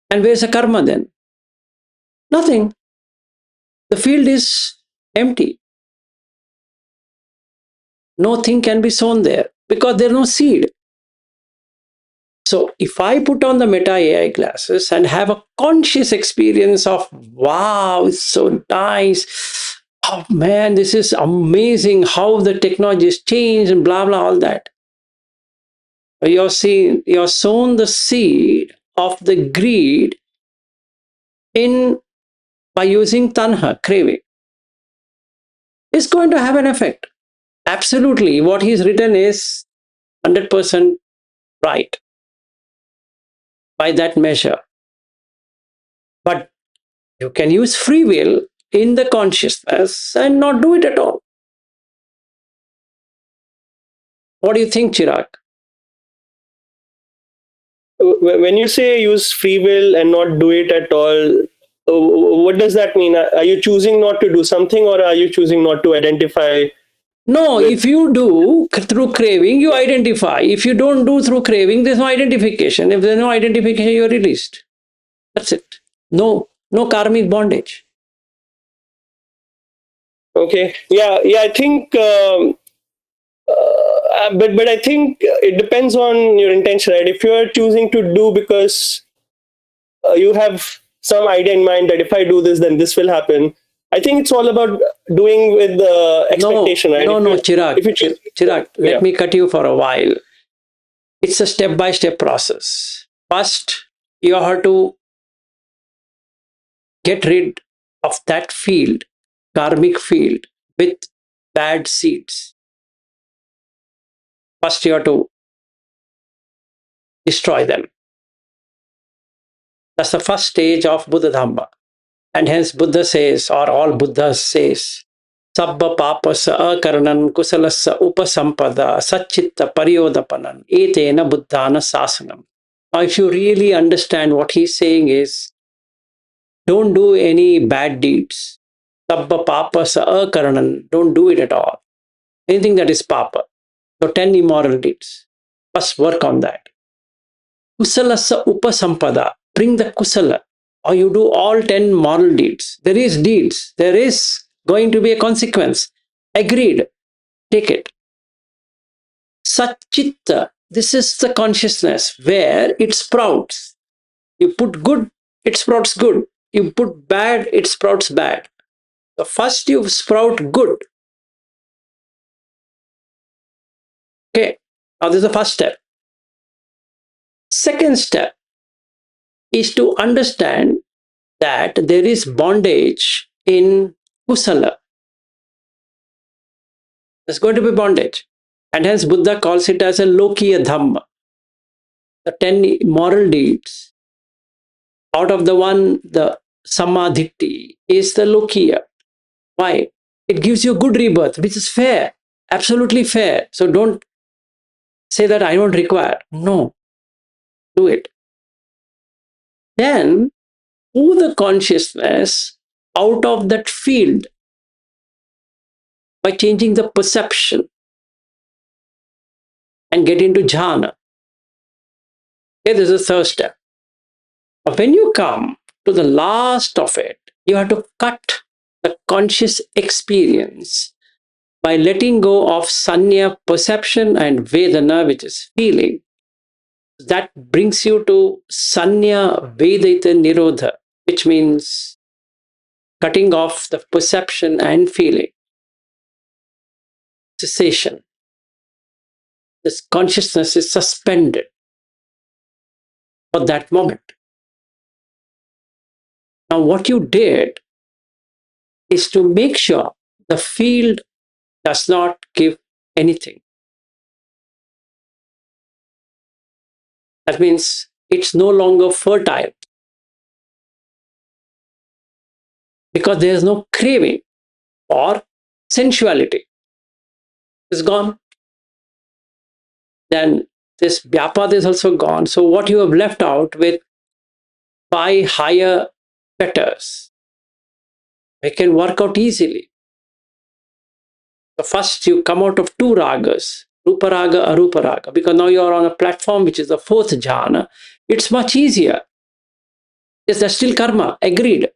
And where's the karma then? Nothing. The field is empty. Nothing can be sown there because there's no seed. So if I put on the Meta AI glasses and have a conscious experience of, wow, it's so nice. Oh man, this is amazing how the technology has changed and blah, blah, all that. You're sown the seed of the greed in by using tanha, craving. It's going to have an effect. Absolutely. What he's written is 100% right by that measure. But you can use free will in the consciousness and not do it at all. What do you think, Chirag? When you say use free will and not do it at all, what does that mean? Are you choosing not to do something, or are you choosing not to identify? No, if you do through craving, you identify. If you don't do through craving, there's no identification. If there's no identification, you're released. That's it. No karmic bondage. Okay, yeah. I think, but I think it depends on your intention, right? If you are choosing to do because you have some idea in mind that if I do this, then this will happen. I think it's all about doing with the expectation, right? No, Chirag. Chirag, let me cut you for a while. It's a step-by-step process. First, you have to get rid of that field, karmic field, with bad seeds. First, you have to destroy them. That's the first stage of Buddha Dhamma. And hence Buddha says, or all Buddhas says, Sabba papasa akaranam kusalasa upasampada satchitta paryodapanam etena buddhana sasanam. Now, if you really understand what he's saying is, don't do any bad deeds. Sabba papasa akaranam, don't do it at all. Anything that is papa. So 10 immoral deeds. First work on that. Kusalasa upasampada, bring the kusala, or you do all 10 moral deeds. There is deeds. There is going to be a consequence. Agreed. Take it. Satchitta, this is the consciousness where it sprouts. You put good, it sprouts good. You put bad, it sprouts bad. So first you sprout good. Okay. Now this is the first step. Second step is to understand that there is bondage in kusala. There's going to be bondage. And hence Buddha calls it as a lokiya dhamma. The 10 moral deeds. Out of the one, the samadhi is the lokiya. Why? It gives you a good rebirth, which is fair. Absolutely fair. So don't say that I don't require. No. Do it. Then move the consciousness out of that field by changing the perception and get into jhana. Okay, this is the third step. But when you come to the last of it, you have to cut the conscious experience by letting go of sanya, perception, and vedana, which is feeling. That brings you to sanya vedita nirodha, which means cutting off the perception and feeling. Cessation. This consciousness is suspended for that moment. Now, what you did is to make sure the field does not give anything. That means it's no longer fertile because there is no craving or sensuality. It's gone. Then this vyapad is also gone. So what you have left out with 5 higher fetters, they can work out easily. So first you come out of 2 ragas, Rupa Raga, Arupa Raga, because now you are on a platform which is the 4th jhana. It's much easier. Yes, that's still karma, agreed.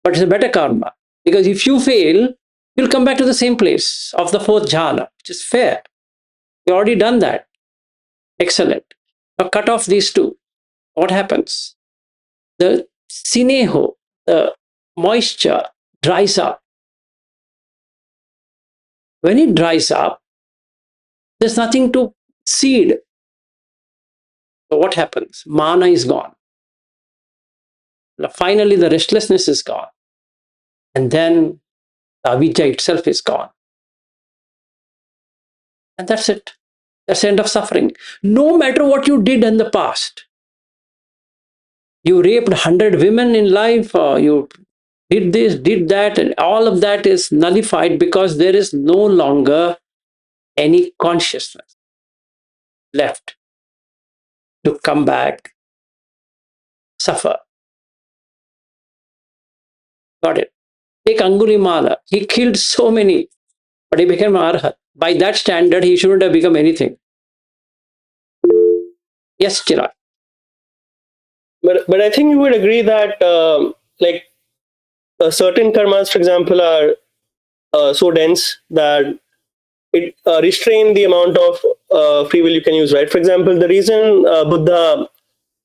But it's a better karma. Because if you fail, you'll come back to the same place of the fourth jhana, which is fair. You already done that. Excellent. Now cut off these two. What happens? The sineho, the moisture, dries up. When it dries up, there's nothing to seed. So what happens? Mana is gone. Finally, the restlessness is gone. And then the avijja itself is gone. And that's it. That's the end of suffering. No matter what you did in the past, you raped 100 women in life, or you did this, did that, and all of that is nullified because there is no longer any consciousness left to come back, suffer. Got it? Take Angulimala. He killed so many, but he became Arhat. By that standard, he shouldn't have become anything. Yes, Chirag. But I think you would agree that like certain karmas, for example, are so dense that it restrain the amount of free will you can use, right? For example, the reason Buddha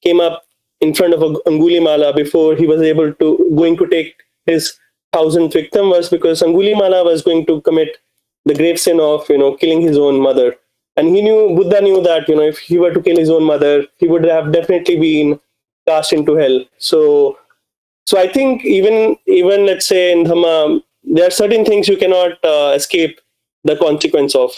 came up in front of Angulimala before he was going to take his 1,000th victim was because Angulimala was going to commit the grave sin of killing his own mother, and Buddha knew that if he were to kill his own mother, he would have definitely been cast into hell. So I think even let's say in Dhamma, there are certain things you cannot escape the consequence of.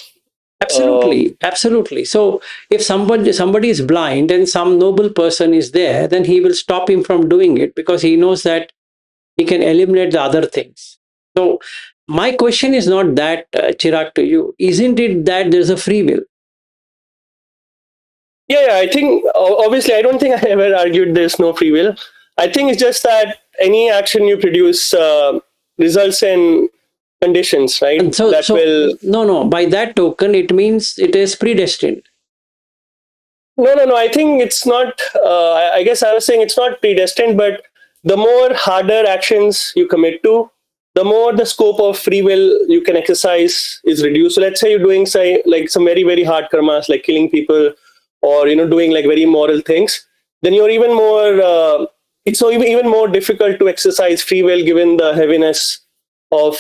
Absolutely, absolutely. So if somebody is blind and some noble person is there, then he will stop him from doing it because he knows that he can eliminate the other things. So my question is not that, Chirag, to you. Isn't it that there's a free will? Yeah, I think obviously I don't think I ever argued there's no free will. I think it's just that any action you produce results in conditions, right? And so no. By that token, it means it is predestined. No. I think it's not. I guess I was saying it's not predestined, but the more harder actions you commit to, the more the scope of free will you can exercise is reduced. So let's say you're doing like some very very hard karmas, like killing people, or doing like very moral things. Then you're even more. It's so even more difficult to exercise free will given the heaviness of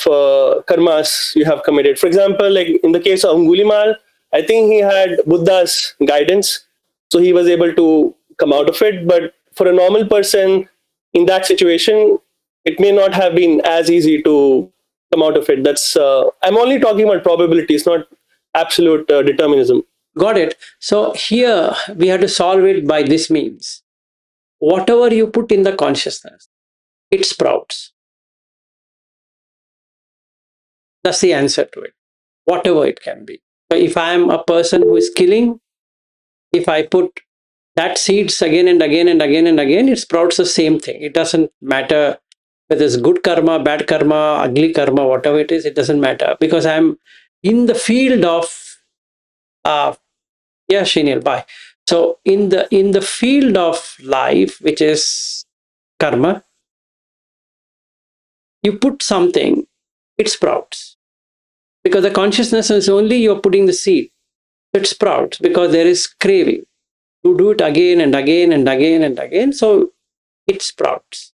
karmas you have committed. For example, like in the case of Angulimal, I think he had Buddha's guidance, so he was able to come out of it. But for a normal person in that situation, it may not have been as easy to come out of it. That's I'm only talking about probabilities, not absolute determinism. Got it. So here we have to solve it by this means. Whatever you put in the consciousness, it sprouts. That's the answer to it. Whatever it can be. So if I am a person who is killing, if I put that seeds again and again and again and again, it sprouts the same thing. It doesn't matter whether it's good karma, bad karma, ugly karma, whatever it is, it doesn't matter because I'm in the field of yeah, Shinil, bye. So in the field of life, which is karma, you put something, it sprouts. Because the consciousness is only you're putting the seed. It sprouts because there is craving. You do it again and again and again and again, so it sprouts.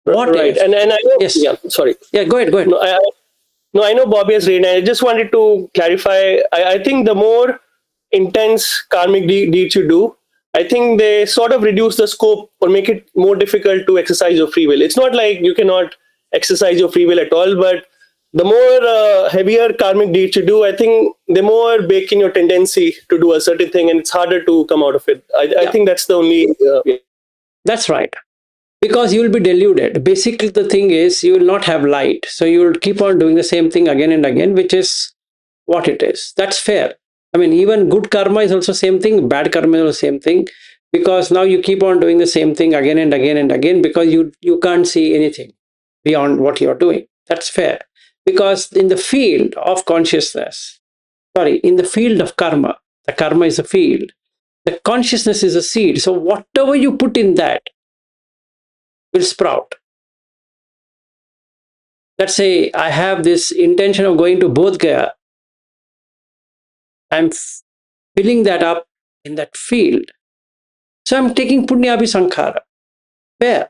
What right? if? And I know, Yes. yeah. Sorry. Yeah, go ahead. No, I know Bobby has read. I just wanted to clarify. I think the more intense karmic deeds you do, I think they sort of reduce the scope or make it more difficult to exercise your free will. It's not like you cannot exercise your free will at all, but the more heavier karmic deeds you do, I think the more bake in your tendency to do a certain thing, and it's harder to come out of it. I think that's the only. That's right. Because you will be deluded. Basically, the thing is, you will not have light. So you will keep on doing the same thing again and again, which is what it is. That's fair. I mean, even good karma is also same thing, bad karma is also same thing. Because now you keep on doing the same thing again and again and again because you can't see anything beyond what you're doing. That's fair. Because in the field of consciousness, in the field of karma, the karma is a field, the consciousness is a seed. So whatever you put in that, will sprout. Let's say I have this intention of going to Bodh Gaya. I'm filling that up in that field. So I'm taking Punya Abhi Sankhara. Where?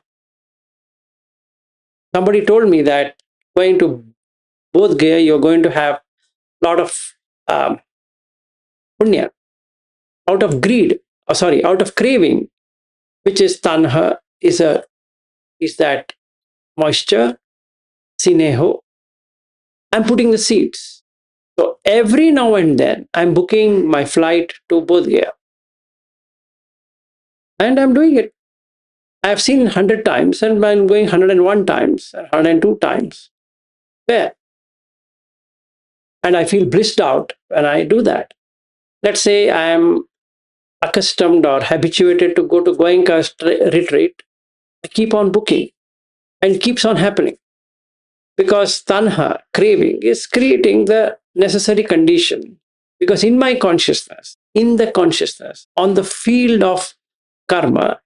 Somebody told me that going to Bodh Gaya, you're going to have a lot of Punya out of greed, out of craving, which is tanha, is that moisture, sineho. I'm putting the seeds. So every now and then, I'm booking my flight to Bodh Gaya. And I'm doing it. I've seen 100 times and I'm going 101 times, 102 times. Where? And I feel blissed out when I do that. Let's say I am accustomed or habituated to go to Goenka retreat. I keep on booking and it keeps on happening. Because tanha, craving, is creating the necessary condition. Because in my consciousness, on the field of karma,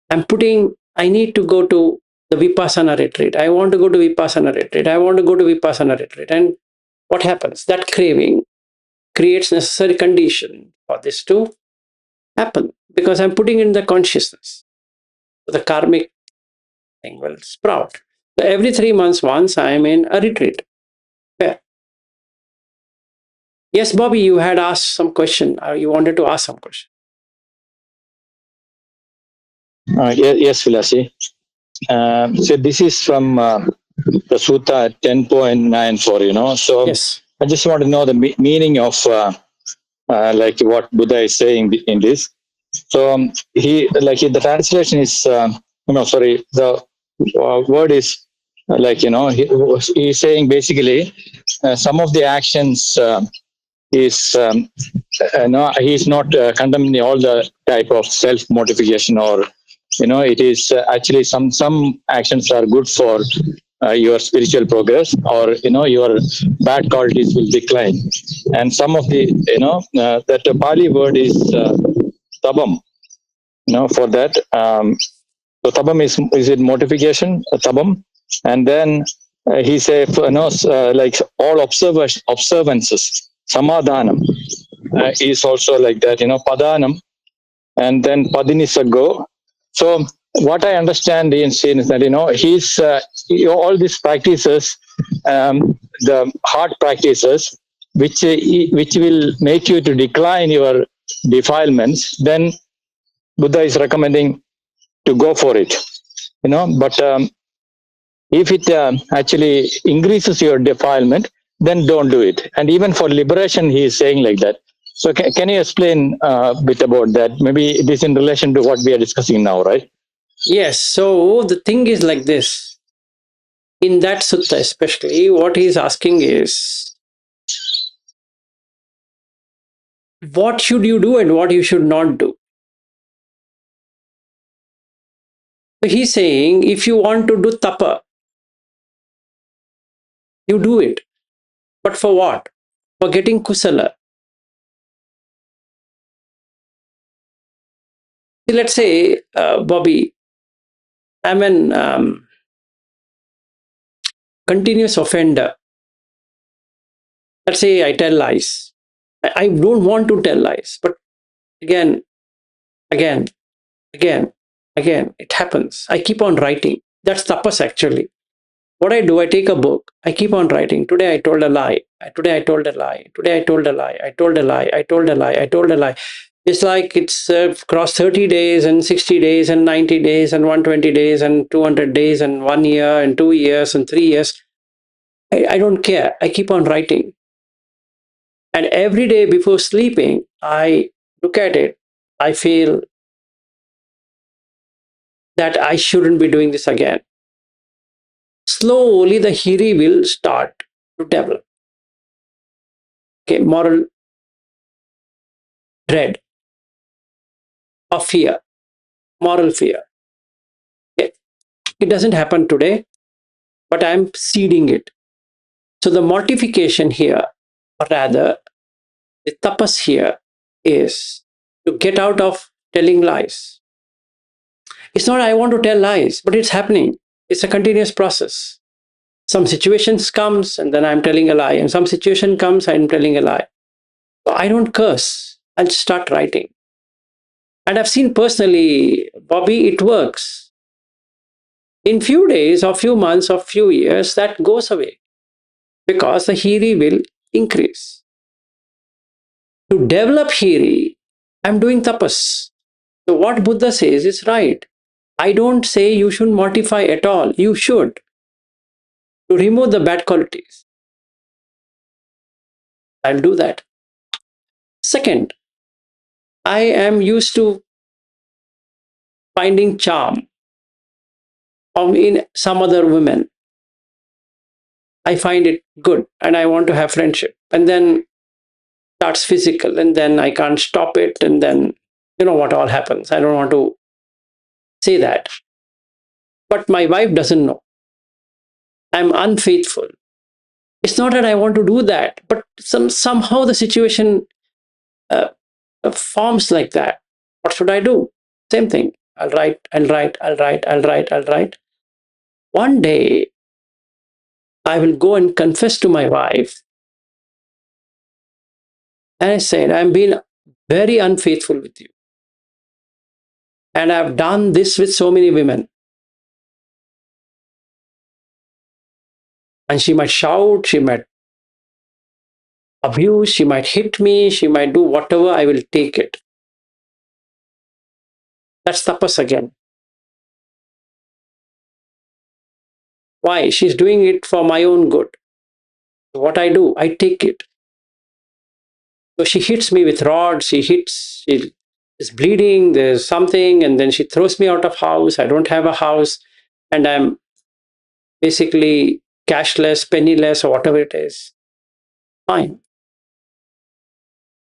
I need to go to the vipassana retreat. I want to go to vipassana retreat. I want to go to vipassana retreat. And what happens? That craving creates necessary condition for this to happen. Because I'm putting in the consciousness. The karmic thing will sprout. So every 3 months once, I am in a retreat. Yeah. Yes, Bobby, you had asked some question, or you wanted to ask some question. Yes, Vilasi. So this is from the Sutta 10.94, So Yes. I just want to know the meaning of like what Buddha is saying in this. So the translation is, the word is he's saying basically some of the actions is he's not condemning all the type of self mortification, or it is actually some actions are good for your spiritual progress, or your bad qualities will decline. And some of the that Pali word is tabam, for that. So tabam is it mortification, tabam, and then he say like all observances, samadhanam is also like that. Padanam, and then padinisago. So what I understand in Sin is that he's all these practices, the hard practices, which will make you to decline your defilements. Then Buddha is recommending to go for it. But if it actually increases your defilement, then don't do it. And even for liberation, he is saying like that. So can you explain a bit about that? Maybe it is in relation to what we are discussing now, right? Yes. So the thing is like this. In that sutta, especially, what he is asking is, what should you do and what you should not do? So he's saying, if you want to do tapa, you do it. But for what? For getting kusala. Let's say, Bobby, I'm an continuous offender. Let's say I tell lies. I don't want to tell lies, but again, again, again, it happens. I keep on writing. That's tapas actually. What I do, I take a book, I keep on writing. Today I told a lie. Today I told a lie. Today I told a lie. I told a lie. I told a lie. I told a lie. It's like it's crossed 30 days and 60 days and 90 days and 120 days and 200 days and 1 year and 2 years and 3 years. I don't care. I keep on writing. And every day before sleeping, I look at it. I feel that I shouldn't be doing this again. Slowly, the hiri will start to develop. Okay, moral dread or fear, moral fear. Okay. It doesn't happen today, but I'm seeding it. So the mortification here, or rather, the tapas here is to get out of telling lies. It's not I want to tell lies, but it's happening. It's a continuous process. Some situations comes and then I'm telling a lie, and some situation comes, I'm telling a lie. So I don't curse. I'll start writing. And I've seen personally, Bobby, it works. In few days or few months or few years, that goes away because the hiri will increase. To develop hiri, I'm doing tapas. So what Buddha says is right. I don't say you shouldn't mortify at all. You should, to remove the bad qualities. I'll do that. Second, I am used to finding charm in some other women. I find it good and I want to have friendship. And then starts physical and then I can't stop it. And then you know what all happens. I don't want to say that. But my wife doesn't know. I'm unfaithful. It's not that I want to do that, but somehow the situation uh, forms like that. What should I do? Same thing. I'll write, I'll write, I'll write, I'll write, I'll write. One day, I will go and confess to my wife. And I said, I'm being very unfaithful with you. And I've done this with so many women. And she might shout, she might abuse, she might hit me, she might do whatever, I will take it. That's tapas again. Why? She's doing it for my own good. What I do, I take it. So she hits me with rods, she is bleeding, there's something, and then she throws me out of house. I don't have a house, and I'm basically cashless, penniless, or whatever it is. Fine.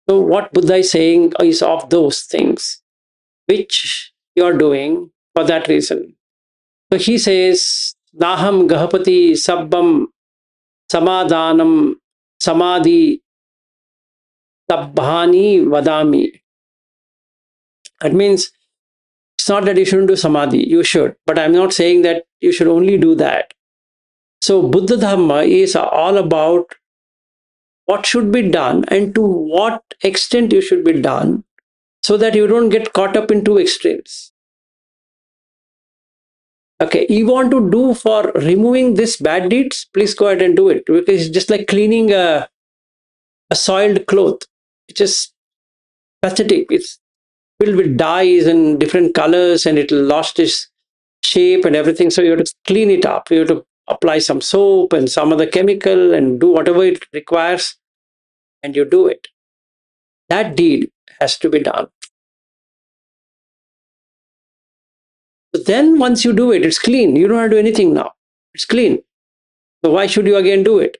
So what Buddha is saying is of those things which you're doing for that reason. So he says, Naham Gahapati Sabbam Samadhanam Samadhi Tabbhani Vadami. That means it's not that you shouldn't do samadhi, you should, but I'm not saying that you should only do that. So Buddha Dhamma is all about what should be done and to what extent you should be done so that you don't get caught up in two extremes. Okay, you want to do for removing this bad deeds, please go ahead and do it, because it's just like cleaning a soiled cloth. It's just pathetic. It's filled with dyes and different colors and it lost its shape and everything. So you have to clean it up. You have to apply some soap and some other chemical and do whatever it requires, and you do it. That deed has to be done. But then once you do it, it's clean. You don't have to do anything now. It's clean. So why should you again do it?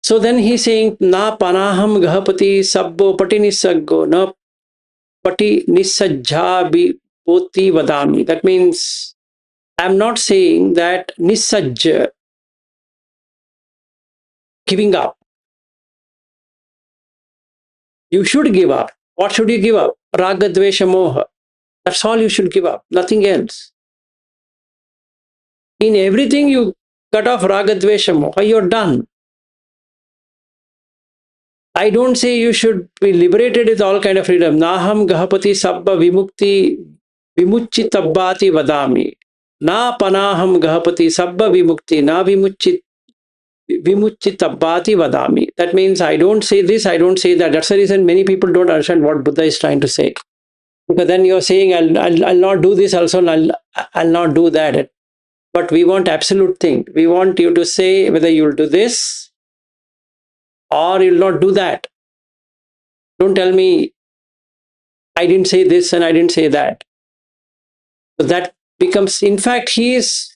So then he's saying, Na panaham gahapati sabbo pati nisaggo na pati nisajja poti vadami. That means I'm not saying that nisajja, giving up. You should give up. What should you give up? Raga, dvesha, moha. That's all you should give up. Nothing else. In everything you cut off raga, dvesha, moha, you're done. I don't say you should be liberated with all kind of freedom. Naham gahapati sabba vimucci tabbati vadami. Na panaham gahapati sabba vimukti na vimucci tabbati vadami. That means I don't say this, I don't say that. That's the reason many people don't understand what Buddha is trying to say. Because then you're saying, I'll not do this also, I'll not do that. But we want absolute thing. We want you to say whether you'll do this or you'll not do that. Don't tell me, I didn't say this and I didn't say that. So that becomes, in fact, he is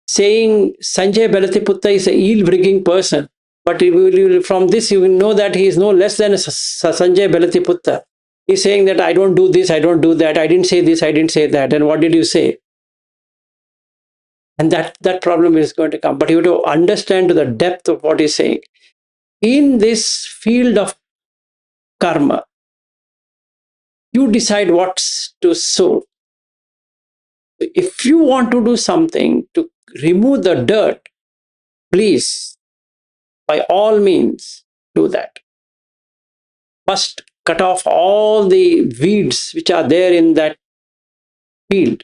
saying Sanjay Belatiputta is a eel-bringing person. But from this, you will know that he is no less than a Sanjay Belatiputta. He's saying that I don't do this, I don't do that, I didn't say this, I didn't say that. And what did you say? And that problem is going to come. But you have to understand to the depth of what he's saying. In this field of karma, You decide what's to sow. If you want to do something to remove the dirt, please, by all means, do that. First, cut off all the weeds which are there in that field.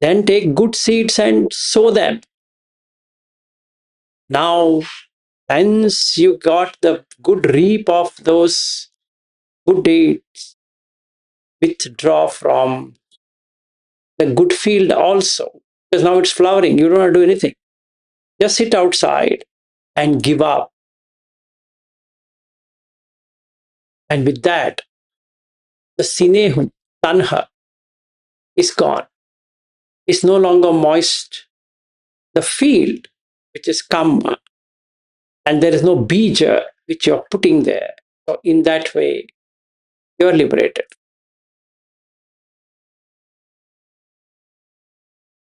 Then take good seeds and sow them. Now, once you got the good reap of those good deeds, withdraw from the good field also. Because now it's flowering. You don't have to do anything. Just sit outside and give up. And with that, the sinehum, tanha, is gone. It's no longer moist. The field, which is kamma, and there is no bija which you're putting there. So in that way, you're liberated.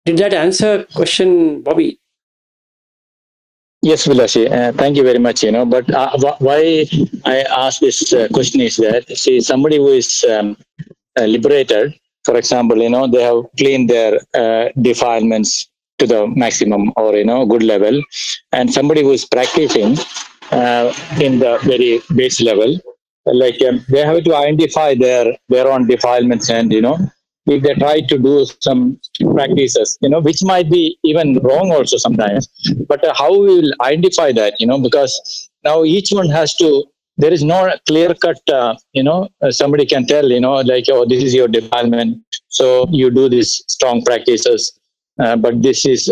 Did that answer question, Bobby? Yes, Vilashi, thank you very much. But why I ask this question is that, see, somebody who is liberated, for example, they have cleaned their defilements to the maximum or, good level, and somebody who is practicing in the very base level, like they have to identify their own defilements, and, if they try to do some practices, which might be even wrong also sometimes, but how we will identify that, because now each one has to, there is no clear cut, somebody can tell, like, oh, this is your defilement, so you do these strong practices, but this is,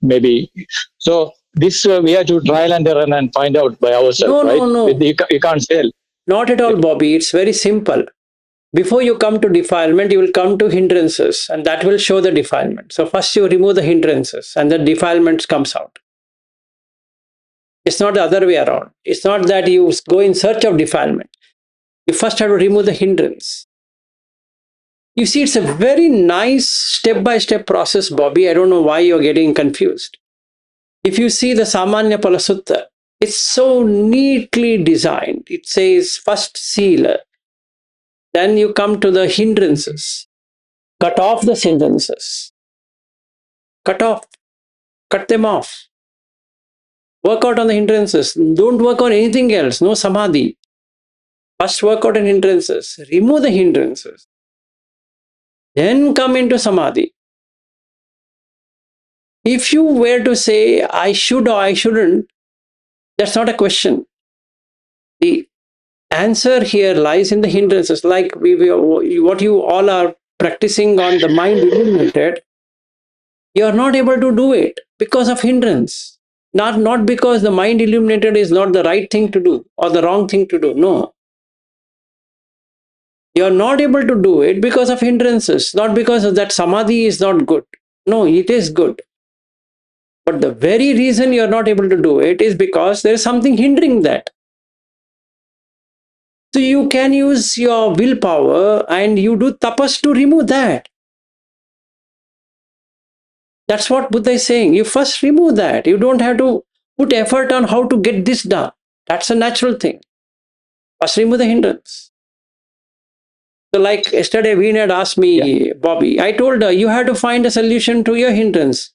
maybe, so this we have to trial and error and find out by ourselves, No, right? no. You can't tell. Not at all, Bobby. It's very simple. Before you come to defilement, you will come to hindrances, and that will show the defilement. So first you remove the hindrances, and the defilement comes out. It's not the other way around. It's not that you go in search of defilement. You first have to remove the hindrance. You see, it's a very nice step-by-step process, Bobby. I don't know why you're getting confused. If you see the Samanya Pala Sutta, it's so neatly designed. It says first sila, then you come to the hindrances. Cut off the hindrances. Cut them off. Work out on the hindrances. Don't work on anything else. No samadhi. First work out on hindrances. Remove the hindrances. Then come into samadhi. If you were to say, I should or I shouldn't, that's not a question. The answer here lies in the hindrances. Like what you all are practicing on the mind illuminated, you are not able to do it because of hindrance. Not because the mind illuminated is not the right thing to do or the wrong thing to do. No. You are not able to do it because of hindrances, not because of that samadhi is not good. No, it is good. But the very reason you are not able to do it is because there is something hindering that. So you can use your willpower and you do tapas to remove that. That's what Buddha is saying. You first remove that. You don't have to put effort on how to get this done. That's a natural thing. First remove the hindrance. So like yesterday, Veen had asked me, Bobby, I told her, you have to find a solution to your hindrance.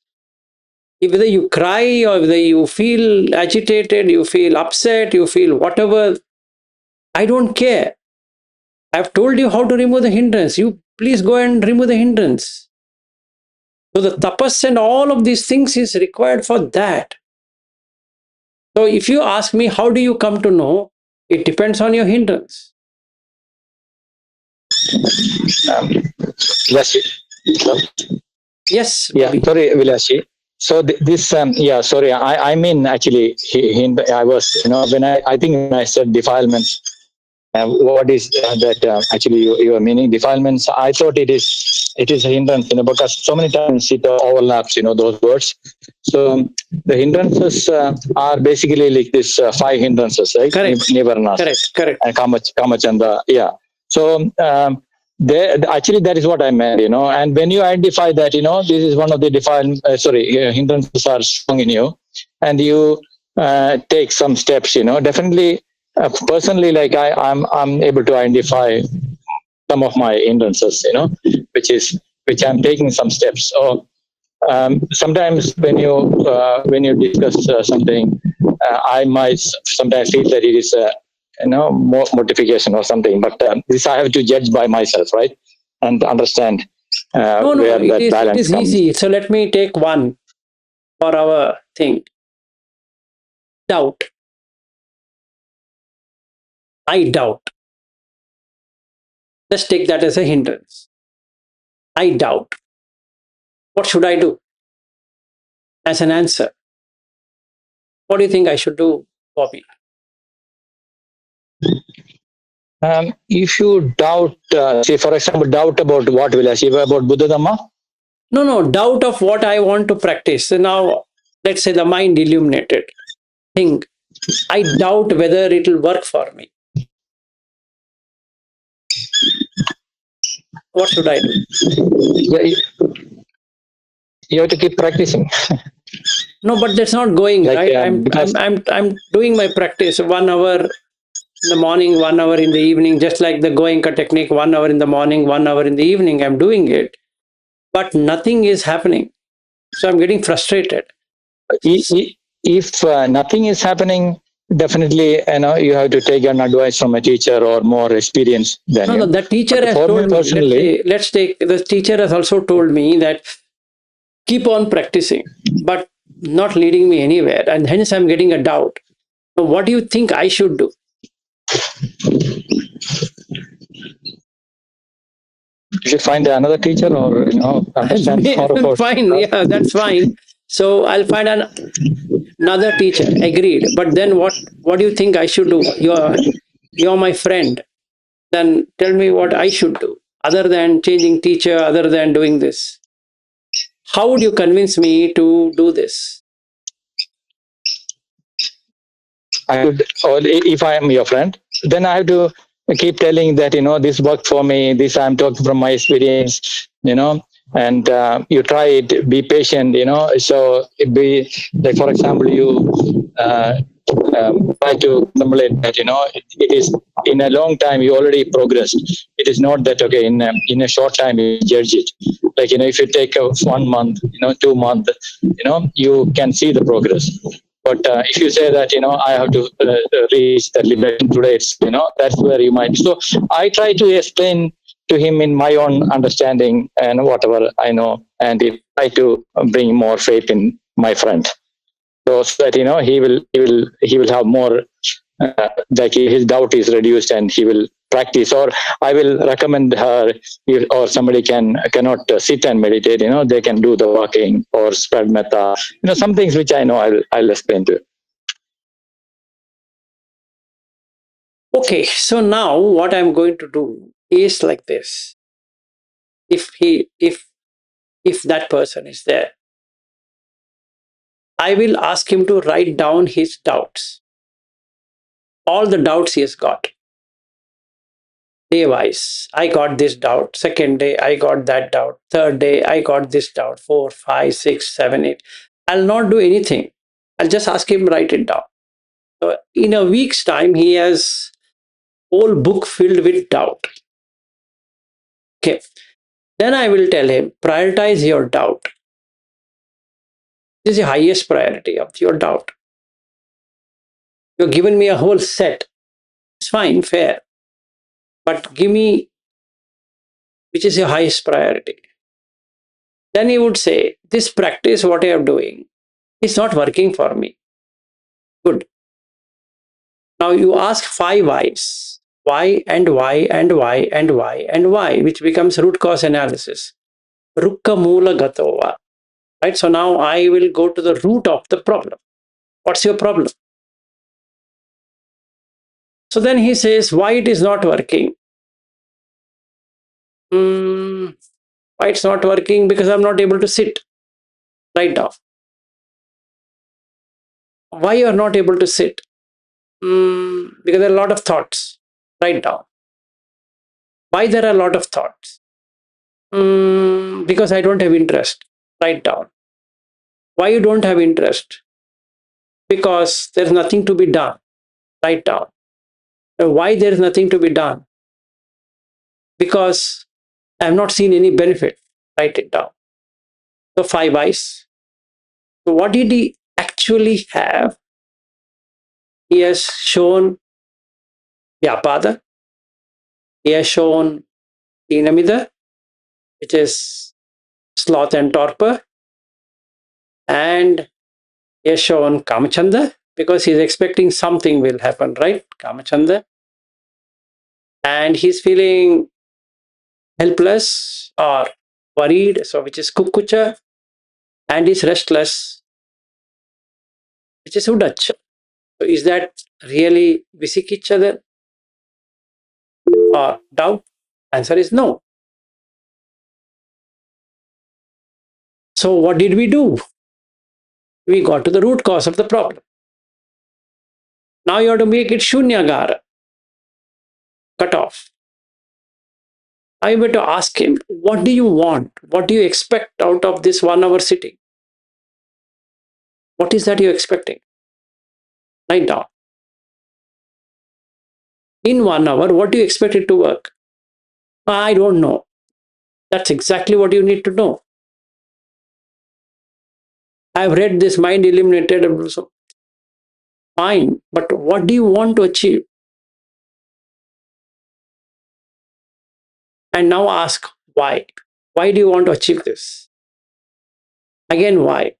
Whether you cry or whether you feel agitated, you feel upset, you feel whatever, I don't care. I've told you how to remove the hindrance. You please go and remove the hindrance. So the tapas and all of these things is required for that. So if you ask me, how do you come to know? It depends on your hindrance. Vilashi. Yes. Yeah, Bobby. sorry, Vilashi. So this, sorry, I mean, actually, I was, when I think when I said defilements, what is that actually you are meaning defilements? I thought it is a hindrance, because so many times it overlaps, those words. So the hindrances are basically like this 5 hindrances, right? Correct. Nivarnas. Correct. And Kamachanda, yeah. So actually that is what I meant, and when you identify that, this is one of the hindrances are strong in you, and you take some steps, definitely personally, like I'm able to identify some of my hindrances, which I'm taking some steps. So sometimes when you discuss something, I might sometimes feel that it is more mortification or something. But this I have to judge by myself, right, and understand No, no, where it that is, it balance is comes. easy. So let me take one for our thing. Doubt. I doubt. Let's take that as a hindrance. I doubt. What should I do as an answer? What do you think I should do, Bobby? If you doubt, say for example, doubt about what will I say about Buddha Dhamma. No, no, doubt of what I want to practice. So now, let's say the mind illuminated. Think, I doubt whether it will work for me. What should I do? Yeah, you have to keep practicing. No, but that's not going Like right. because I'm doing my practice 1 hour in the morning, 1 hour in the evening, just like the Goenka technique. 1 hour in the morning, 1 hour in the evening. I'm doing it, but nothing is happening. So I'm getting frustrated. if nothing is happening, definitely you have to take an advice from a teacher or more experienced than No, you. no, the teacher But has for me told me. personally, Let's take the teacher has also told me that keep on practicing, but not leading me anywhere, and hence I'm getting a doubt. So what do you think I should do? you should find another teacher or understand more about Fine, yeah, that's fine. So I'll find another teacher. Agreed. But then what do you think I should do? You're my friend. Then tell me what I should do other than changing teacher, other than doing this. How would you convince me to do this? I could, or if I am your friend, then I have to keep telling that this worked for me. This I'm talking from my experience. And you try it. Be patient. So it be like, for example, you try to formulate that. It is in a long time you already progressed. It is not that okay in a short time you judge it. Like if you take 1 month, 2 month, you can see the progress. But if you say that I have to reach that liberation today, that's where you might. So I try to explain to him in my own understanding and whatever I know, and try to bring more faith in my friend, so that he will have more. Like his doubt is reduced and he will practice, or I will recommend her, or somebody cannot sit and meditate, they can do the walking or spread metta, some things which I know I'll explain to you. Okay, so now what I'm going to do is like this. If that person is there, I will ask him to write down his doubts, all the doubts he has got, day wise. I got this doubt. Second day, I got that doubt. Third day, I got this doubt. 4, 5, 6, 7, 8. I'll not do anything. I'll just ask him write it down. So in a week's time, he has whole book filled with doubt. Okay. Then I will tell him, prioritize your doubt. This is the highest priority of your doubt. You've given me a whole set. It's fine, fair. But give me which is your highest priority. Then he would say, this practice, what I am doing, is not working for me. Good. Now you ask 5 whys. Why and why and why and why and why, which becomes root cause analysis. Rukka moola gatova. Right? So now I will go to the root of the problem. What's your problem? So then he says, why it is not working? Why it's not working? Because I'm not able to sit right now. Why you are not able to sit? Because there are a lot of thoughts. Write down. Why there are a lot of thoughts? Because I don't have interest. Write down. Why you don't have interest? Because there's nothing to be done. Write down. Why there is nothing to be done? Because I have not seen any benefit. Write it down. So 5 eyes. So what did he actually have? He has shown Vyapada. He has shown Inamida, which is sloth and torpor. And he has shown Kamachanda, because he's expecting something will happen, right? Kamachanda. And he's feeling helpless or worried, so which is Kukucha. And he's restless, which is Udacha. So is that really Visikicchada or doubt? Answer is no. So what did we do? We got to the root cause of the problem. Now you have to make it Shunyagara, cut off. I were to ask him, what do you want? What do you expect out of this 1 hour sitting? What is that you're expecting? Write down. In 1 hour, what do you expect it to work? I don't know. That's exactly what you need to know. I've read this Mind Eliminated, so fine, but what do you want to achieve? And now ask why. Why do you want to achieve this? Again, why?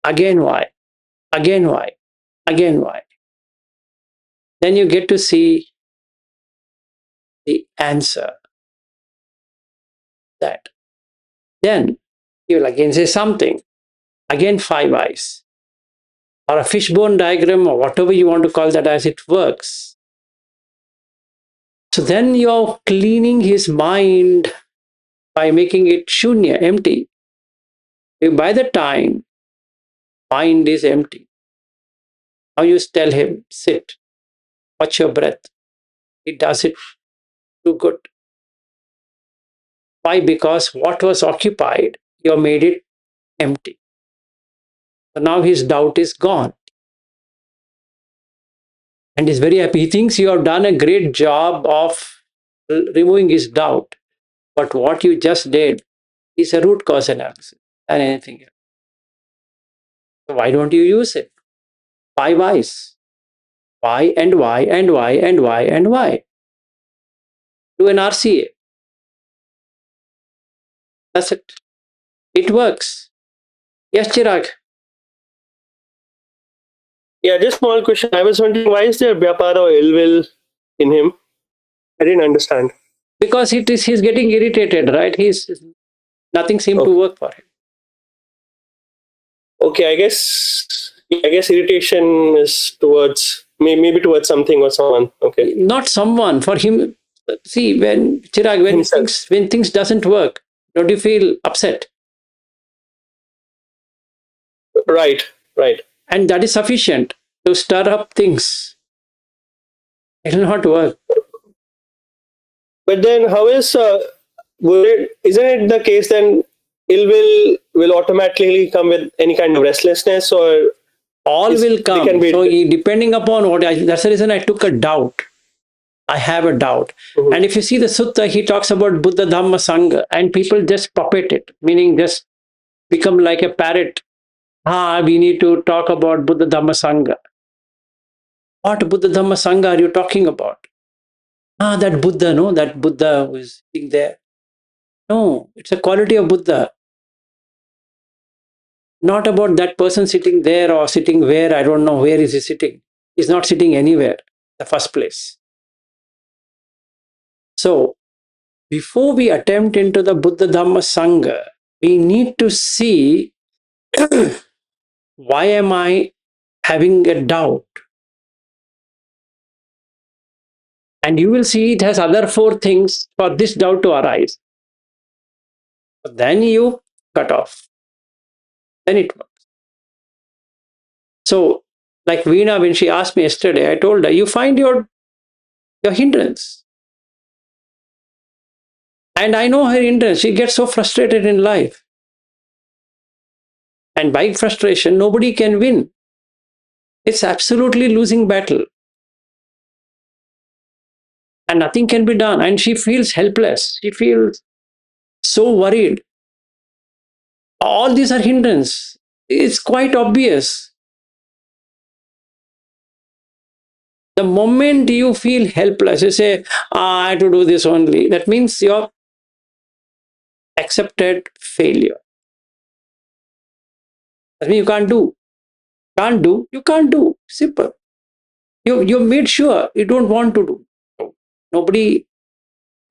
Again, why? Again, why? Again, why? Then you get to see the answer. That. Then you will again say something. Again, 5 eyes. Or a fishbone diagram, or whatever you want to call that, as it works. So then you're cleaning his mind by making it shunya, empty. By the time mind is empty, now you tell him, sit, watch your breath. He does it too good. Why? Because what was occupied, you made it empty. So now his doubt is gone. And he's very happy. He thinks you have done a great job of removing his doubt. But what you just did is a root cause analysis and anything else. So why don't you use it? 5 whys. Why and why and why and why and why. Do an RCA. That's it. It works. Yes, Chirag. Yeah, just small question. I was wondering, why is there Vyapada or ill will in him? I didn't understand. Because he's getting irritated, right? Nothing seemed to Okay. work for him. Okay, I guess irritation is towards maybe towards something or someone. Okay. Not someone. For him, see, when Chirag, Himself. when things doesn't work, don't you feel upset? Right. And that is sufficient to stir up things. It will not work. But then how is isn't it the case then ill will automatically come with any kind of restlessness, or All will they come. can be- So depending upon that's the reason I took a doubt. I have a doubt. Mhm. And if you see the sutta, he talks about Buddha Dhamma Sangha, and people just puppet it, meaning just become like a parrot. We need to talk about Buddha Dhamma Sangha. What Buddha Dhamma Sangha are you talking about? That Buddha, no? That Buddha who is sitting there. No, it's a quality of Buddha. Not about that person sitting there or sitting where, I don't know where is he sitting. He's not sitting anywhere in the first place. So, before we attempt into the Buddha Dhamma Sangha, we need to see why am I having a doubt? And you will see it has other 4 things for this doubt to arise. Then you cut off. Then it works. So, like Veena, when she asked me yesterday, I told her, you find your hindrance. And I know her hindrance. She gets so frustrated in life. And by frustration, nobody can win. It's absolutely losing battle. and nothing can be done. And she feels helpless. She feels so worried. All these are hindrances. It's quite obvious. The moment you feel helpless, you say, I have to do this only. That means you're accepted failure. That means you can't do. Can't do, you can't do. Simple. You made sure you don't want to do. So nobody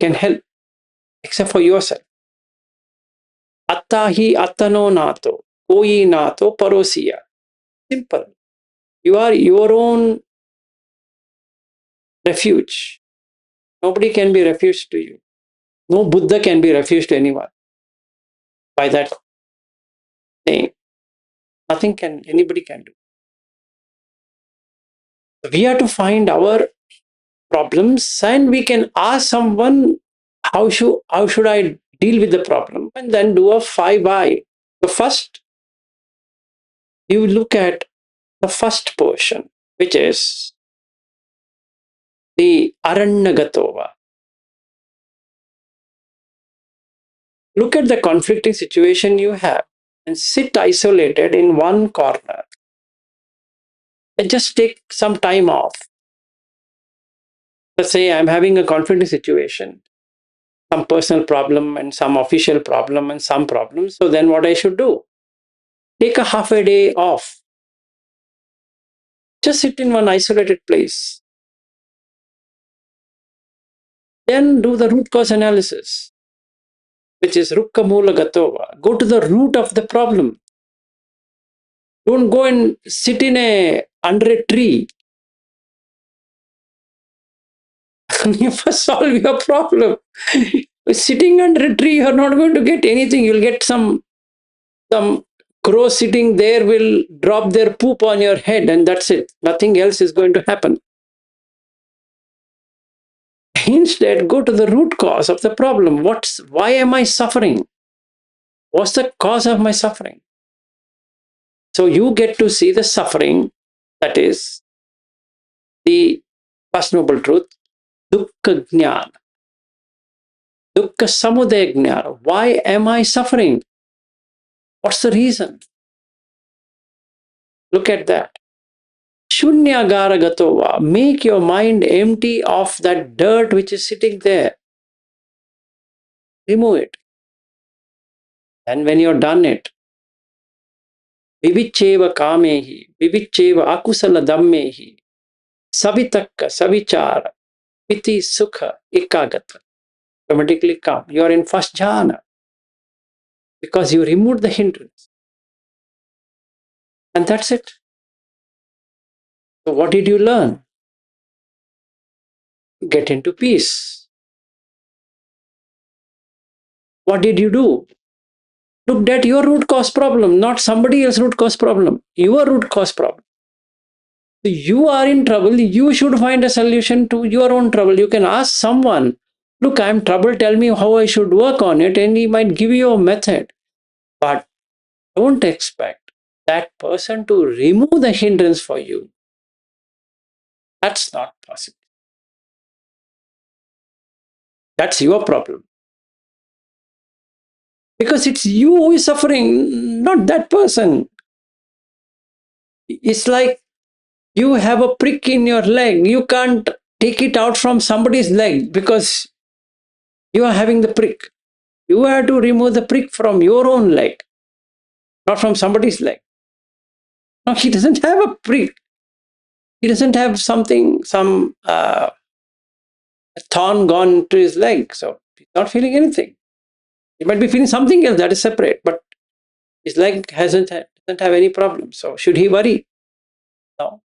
can help except for yourself. Attahi attano nato, koi nato parosiya. Simple. You are your own refuge. Nobody can be refuge to you. No Buddha can be refuge to anyone. By that saying, nothing can anybody can do. We have to find our problems, and we can ask someone how should I deal with the problem, and then do a 5 So first you look at the first portion, which is the Aranyagatova. Look at the conflicting situation you have and sit isolated in one corner and just take some time off. Let's say I'm having a conflicting situation, some personal problem and some official problem and some problems. So then what I should do? Take a half a day off. Just sit in one isolated place. Then do the root cause analysis, which is Rukka Mula Gatova. Go to the root of the problem. Don't go and sit under a tree. You first solve your problem. Sitting under a tree, you're not going to get anything. You'll get some crow sitting there will drop their poop on your head, and that's it. Nothing else is going to happen. Instead, go to the root cause of the problem. Why am I suffering? What's the cause of my suffering? So you get to see the suffering, that is the first noble truth, dukkha jnana, dukkha samudaya jnana. Why am I suffering? What's the reason? Look at that. Shunyagara gatova. Make your mind empty of that dirt which is sitting there. Remove it. And when you're done it, vivicheva kamehi, vivicheva akusala dhammehi, savitakka, savichara, piti sukha, ekagata. Automatically come. You are in first jhana because you removed the hindrance. And that's it. So what did you learn? Get into peace. What did you do? Looked at your root cause problem, not somebody else's root cause problem. Your root cause problem. So you are in trouble. You should find a solution to your own trouble. You can ask someone, look, I'm trouble. Tell me how I should work on it. And he might give you a method. But don't expect that person to remove the hindrance for you. That's not possible. That's your problem. Because it's you who is suffering, not that person. It's like you have a prick in your leg. You can't take it out from somebody's leg because you are having the prick. You have to remove the prick from your own leg, not from somebody's leg. No, he doesn't have a prick. He doesn't have some thorn gone to his leg. So he's not feeling anything. He might be feeling something else that is separate, but his leg doesn't have any problem. So should he worry? No.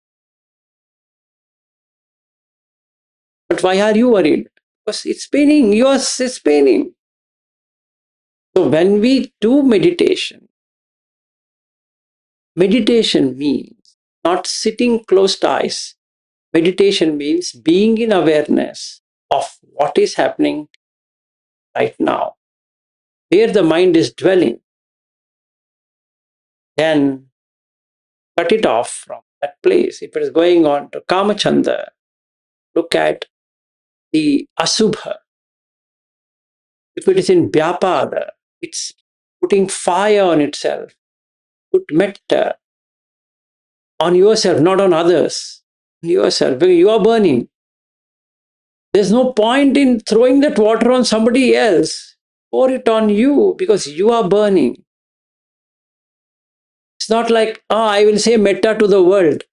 But why are you worried? Because it's paining. Yours is paining. So when we do meditation, meditation means not sitting closed eyes. Meditation means being in awareness of what is happening right now, where the mind is dwelling. Then cut it off from that place. If it is going on to Kamachanda, look at the asubha, if it is in vyapada, it's putting fire on itself. Put metta on yourself, not on others. On yourself. You are burning. There's no point in throwing that water on somebody else. Pour it on you because you are burning. It's not like, I will say metta to the world.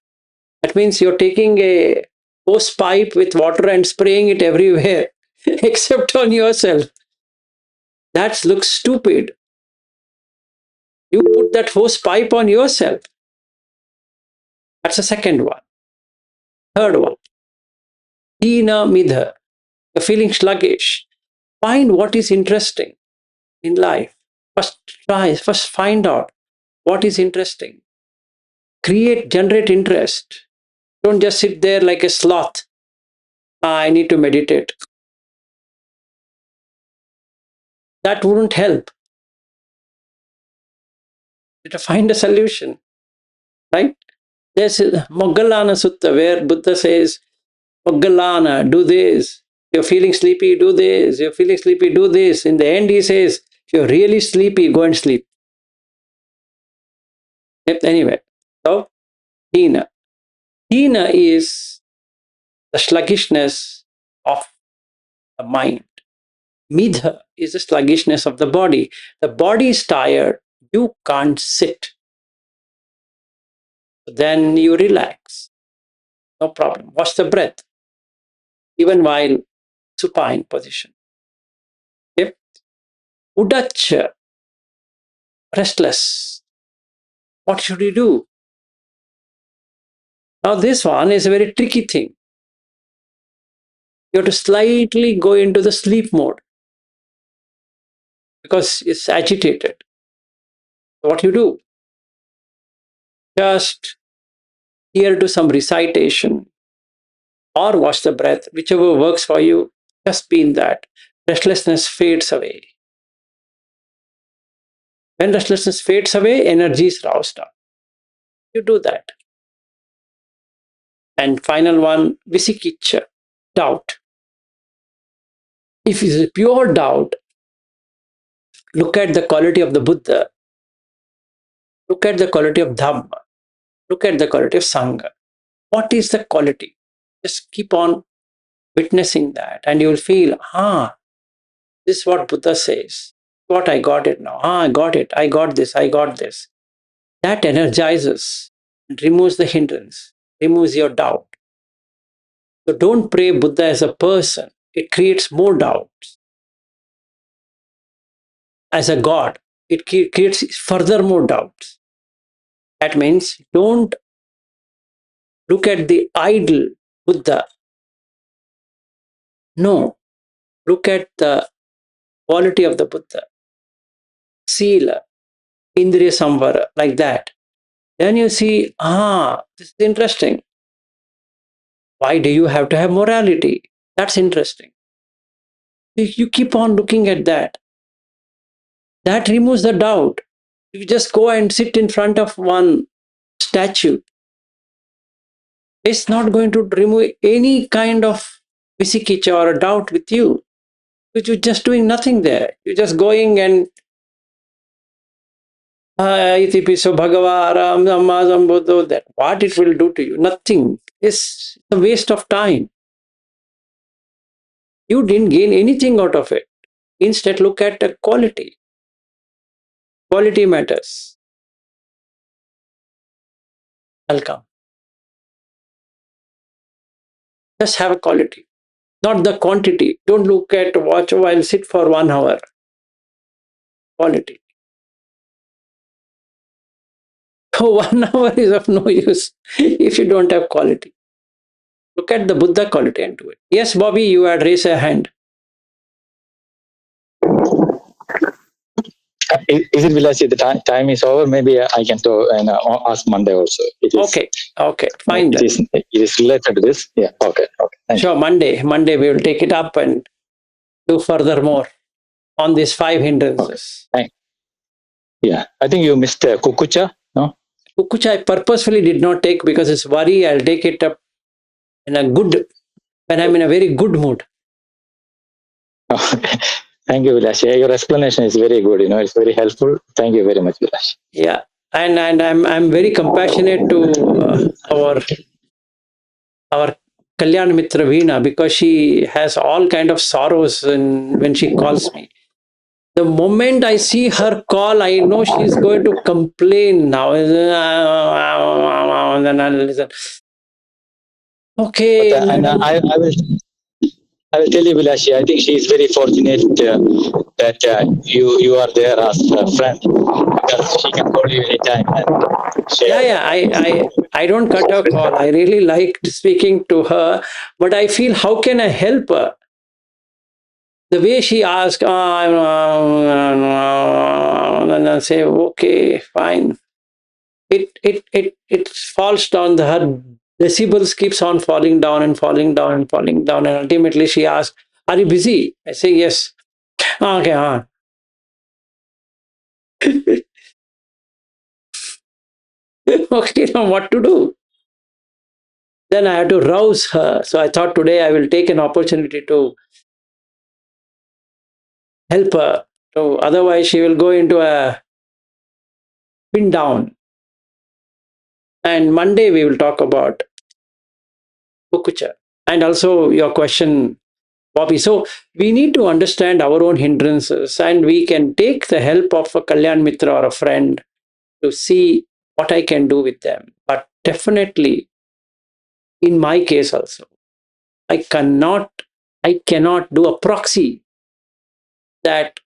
That means you're taking a hose pipe with water and spraying it everywhere, except on yourself. That looks stupid. You put that hose pipe on yourself. That's the second one. Third one. Hina midha. You're feeling sluggish. Find what is interesting in life. First find out what is interesting. Generate interest. Don't just sit there like a sloth. I need to meditate. That wouldn't help. You have to find a solution, right? There's a Moggallana Sutta where Buddha says, Moggallana, do this. You're feeling sleepy, do this. You're feeling sleepy, do this. In the end, he says, if you're really sleepy, go and sleep. Yep, anyway, so Hina. Hina is the sluggishness of the mind. Midha is the sluggishness of the body. The body is tired, you can't sit. Then you relax. No problem. Watch the breath, even while supine position. Okay? Udacha, restless. What should you do? Now, this one is a very tricky thing. You have to slightly go into the sleep mode because it's agitated. What you do? Just hear to some recitation or watch the breath, whichever works for you. Just be in that. Restlessness fades away. When restlessness fades away, energy is roused up. You do that. And final one, visikiccha, doubt. If it's pure doubt, look at the quality of the Buddha, look at the quality of Dhamma, look at the quality of Sangha. What is the quality? Just keep on witnessing that and you will feel, this is what Buddha says. What I got it now. I got it. I got this. I got this. That energizes, removes the hindrance, removes your doubt. So don't pray Buddha as a person. It creates more doubts. As a God, it creates further more doubts. That means don't look at the idol Buddha. No, look at the quality of the Buddha. Sila, Indriya Samvara, like that. Then you see, this is interesting. Why do you have to have morality? That's interesting. You keep on looking at that. That removes the doubt. You just go and sit in front of one statue. It's not going to remove any kind of visikiccha or a doubt with you. But you're just doing nothing there. You're just going and iti piso bhagava ram dhamma sambuddho, that what it will do to you? Nothing. It's a waste of time. You didn't gain anything out of it. Instead, look at the quality. Quality matters. Welcome. Just have a quality, not the quantity. Don't look at watch, I'll sit for 1 hour. Quality. So 1 hour is of no use if you don't have quality. Look at the Buddha quality and do it. Yes, Bobby, you had raised a hand. Is it Vilashi? The time is over. Maybe I can ask Monday also. Okay, fine then. It is related to this. Yeah. Okay. Thank Sure, Monday we will take it up and do further more on these 5 hindrances. Okay. Yeah, I think you missed Kukucha. No. Kukucha I purposefully did not take because it's worry. I'll take it up when I'm in a very good mood. Thank you, Vilash. Yeah, your explanation is very good. It's very helpful. Thank you very much, Vilash. Yeah, and I'm very compassionate to our Kalyan Mitra Veena, because she has all kind of sorrows when she calls me. The moment I see her call, I know she's going to complain now. And then I'll listen. Okay, But, and madam. I will tell you, Vilashi, I think she is very fortunate that you are there as a friend, because she can call you anytime and share. Yeah. I don't cut her call. I really liked speaking to her, but I feel, how can I help her? The way she asks, and I say, okay, fine. It falls down. Her decibels keeps on falling down and falling down and falling down, and ultimately she asks, "Are you busy?" I say, "Yes." Okay, okay. Now what to do? Then I had to rouse her. So I thought today I will take an opportunity to help her. So otherwise she will go into a pin down. And Monday we will talk about Kukucha. And also your question, Bobby. So we need to understand our own hindrances, and we can take the help of a Kalyan Mitra or a friend to see what I can do with them. But definitely, in my case also, I cannot do a proxy that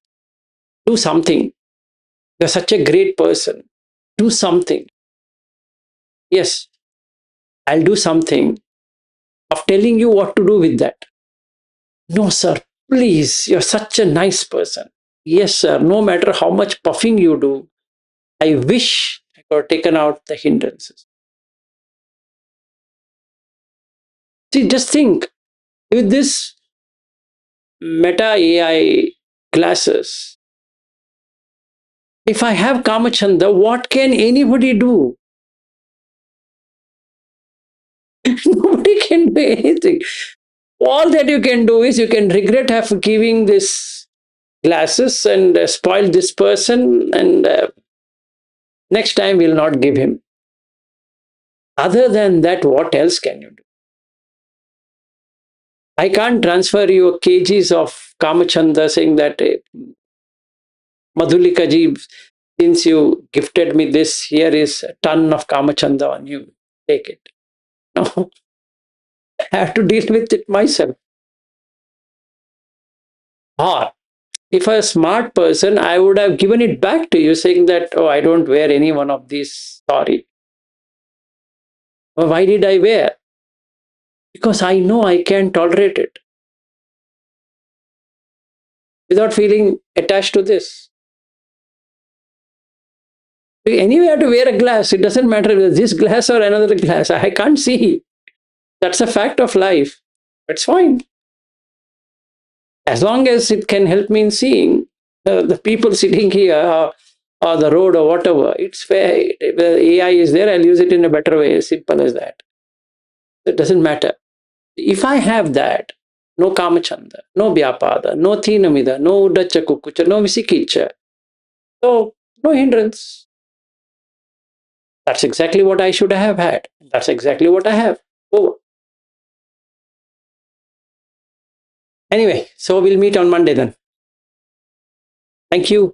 do something. You're such a great person. Do something. Yes, I'll do something of telling you what to do with that. No, sir, please, you're such a nice person. Yes, sir, no matter how much puffing you do, I wish I could have taken out the hindrances. See, just think, with this Meta AI glasses, if I have Kamachanda, what can anybody do? Nobody can do anything. All that you can do is you can regret have giving this glasses and spoil this person, and next time we'll not give him. Other than that, what else can you do? I can't transfer you kgs of Kamachanda saying that Madhulika ji, since you gifted me this, here is a ton of Kamachanda on you. Take it. No, I have to deal with it myself. Or if a smart person, I would have given it back to you saying that, oh, I don't wear any one of these. Sorry. Well, why did I wear? Because I know I can't tolerate it without feeling attached to this. Anyway, I have to wear a glass. It doesn't matter if it's this glass or another glass. I can't see. That's a fact of life. It's fine. As long as it can help me in seeing the people sitting here, or the road or whatever, it's fair. If the AI is there, I'll use it in a better way. As simple as that. It doesn't matter. If I have that, no Kamachanda, no Vyapada, no Thinamida, no Udacha Kukucha, no Visikicha, so no hindrance. That's exactly what I should have had. That's exactly what I have. Over. Anyway, so we'll meet on Monday then. Thank you.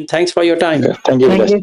Thanks for your time. Okay. Thank you, Thank Vilash. you.